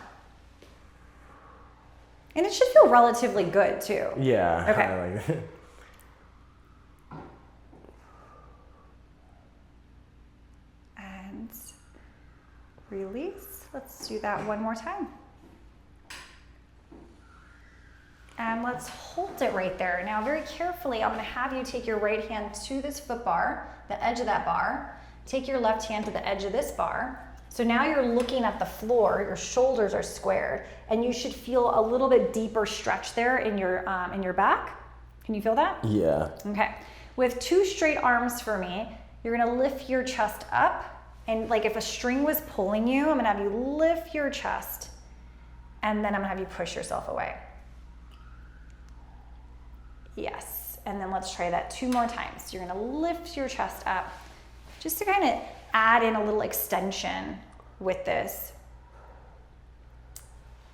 And it should feel relatively good too. Yeah. Okay. I like it. And release. Let's do that one more time. And let's hold it right there. Now very carefully, I'm gonna have you take your right hand to this foot bar, the edge of that bar. Take your left hand to the edge of this bar. So now you're looking at the floor, your shoulders are squared, and you should feel a little bit deeper stretch there in your back. Can you feel that? Yeah. Okay. With 2 straight arms for me, you're gonna lift your chest up, and like if a string was pulling you, I'm gonna have you lift your chest, and then I'm gonna have you push yourself away. Yes, and then let's try that 2 more times. You're gonna lift your chest up, just to kind of add in a little extension with this,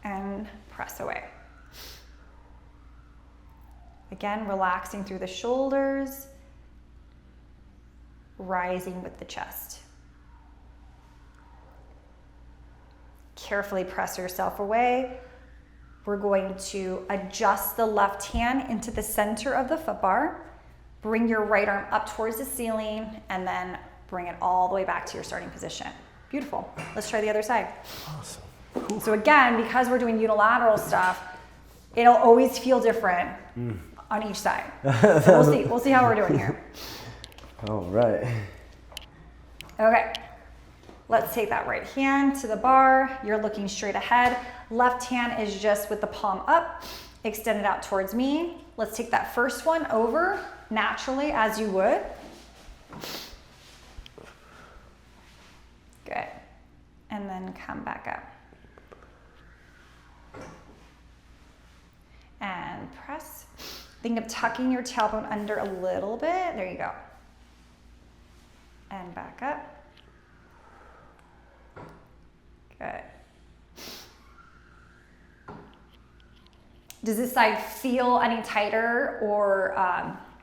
and press away. Again, relaxing through the shoulders, rising with the chest. Carefully press yourself away. We're going to adjust the left hand into the center of the foot bar. Bring your right arm up towards the ceiling and then bring it all the way back to your starting position. Beautiful. Let's try the other side. Awesome. Cool. So again, because we're doing unilateral stuff, it'll always feel different on each side. So we'll see. We'll see how we're doing here. All right. Okay. Let's take that right hand to the bar. You're looking straight ahead. Left hand is just with the palm up, extended out towards me. Let's take that first one over naturally as you would. Good. And then come back up. And press. Think of tucking your tailbone under a little bit. There you go. And back up. Good. Does this side feel any tighter or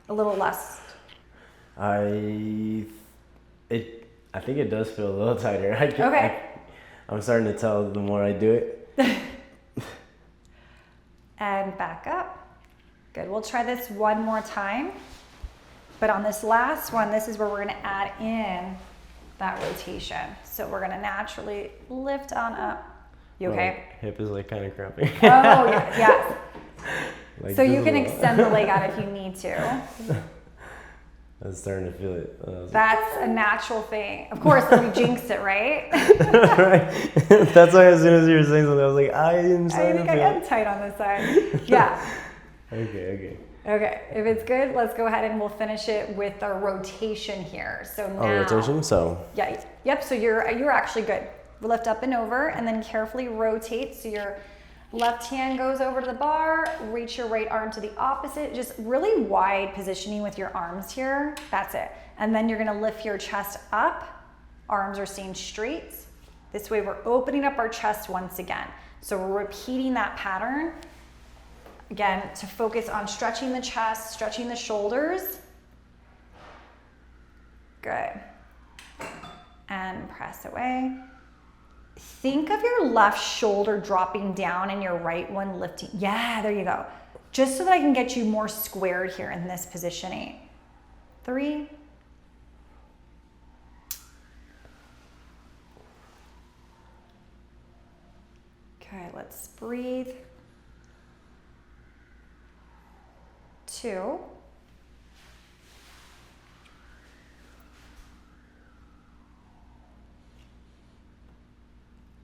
a little less? I think it does feel a little tighter. I'm starting to tell the more I do it. And back up. Good. We'll try this one more time. But on this last one, this is where we're going to add in that rotation. So we're going to naturally lift on up. You okay? My hip is like kind of cramping. Oh, yeah, yes. Like so you can extend the leg out if you need to. I'm starting to feel it. That's a natural thing. Of course, we jinxed it, right? Right. That's why as soon as you were saying something, I was like, I am starting to feel it. I think I got tight on this side. Yeah. Okay. Okay, if it's good, let's go ahead and we'll finish it with our rotation here. So now. Rotation, so. Yeah, yep, so you're actually good. Lift up and over and then carefully rotate. So your left hand goes over to the bar, reach your right arm to the opposite, just really wide positioning with your arms here. That's it. And then you're gonna lift your chest up. Arms are staying straight. This way we're opening up our chest once again. So we're repeating that pattern. Again, to focus on stretching the chest, stretching the shoulders. Good. And press away. Think of your left shoulder dropping down and your right one lifting. Yeah, there you go. Just so that I can get you more squared here in this positioning. 3. Okay, let's breathe. 2.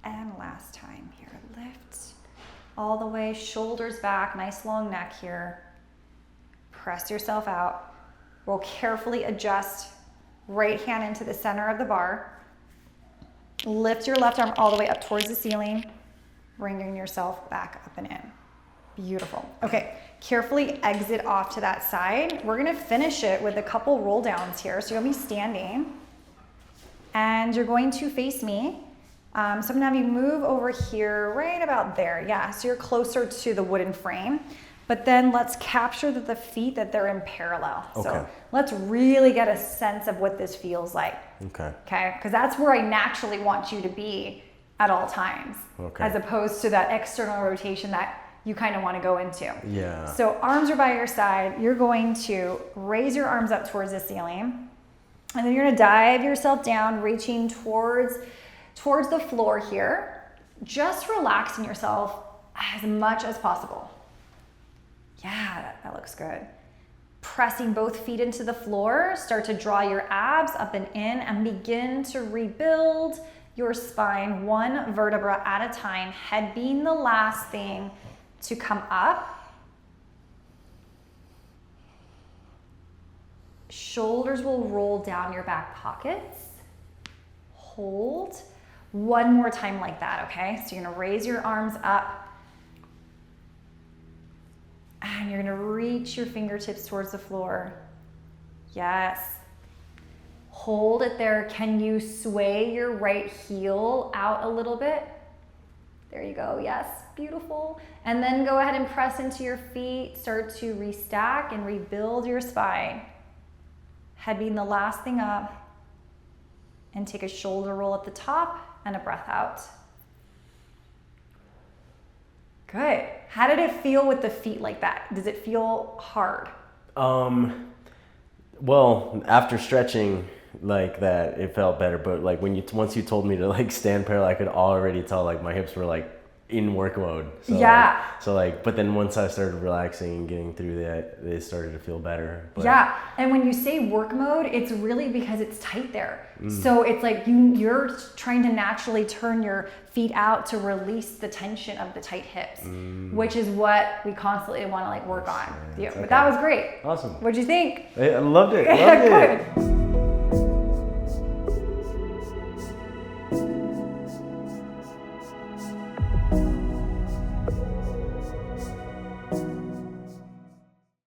And last time here, lift all the way, shoulders back, nice long neck here. Press yourself out. We'll carefully adjust right hand into the center of the bar. Lift your left arm all the way up towards the ceiling, bringing yourself back up and in. Beautiful. Okay, carefully exit off to that side. We're gonna finish it with a couple roll downs here. So you're gonna be standing and you're going to face me. So I'm gonna have you move over here right about there. Yeah, so you're closer to the wooden frame. But then let's capture the feet that they're in parallel. Okay. So let's really get a sense of what this feels like. Okay. Okay, because that's where I naturally want you to be at all times. Okay. As opposed to that external rotation that you kind of want to go into. Yeah. So arms are by your side. You're going to raise your arms up towards the ceiling. And then you're going to dive yourself down, reaching towards the floor here. Just relaxing yourself as much as possible. Yeah, that looks good. Pressing both feet into the floor. Start to draw your abs up and in and begin to rebuild your spine one vertebra at a time. Head being the last thing to come up. Shoulders will roll down your back pockets. Hold. One more time like that, okay? So you're gonna raise your arms up and you're gonna reach your fingertips towards the floor. Yes. Hold it there. Can you sway your right heel out a little bit? There you go, yes, beautiful. And then go ahead and press into your feet, start to restack and rebuild your spine. Head being the last thing up, and take a shoulder roll at the top and a breath out. Good. How did it feel with the feet like that? Does it feel hard? Well, after stretching like that, it felt better. But like once you told me to like stand parallel, I could already tell like my hips were like in work mode. So, yeah. But then once I started relaxing and getting through that, they started to feel better. But, yeah, and when you say work mode, it's really because it's tight there. So it's like you're trying to naturally turn your feet out to release the tension of the tight hips, which is what we constantly want to like work on. Yeah, but that was great. Awesome. What'd you think? I loved it. Loved it. Good.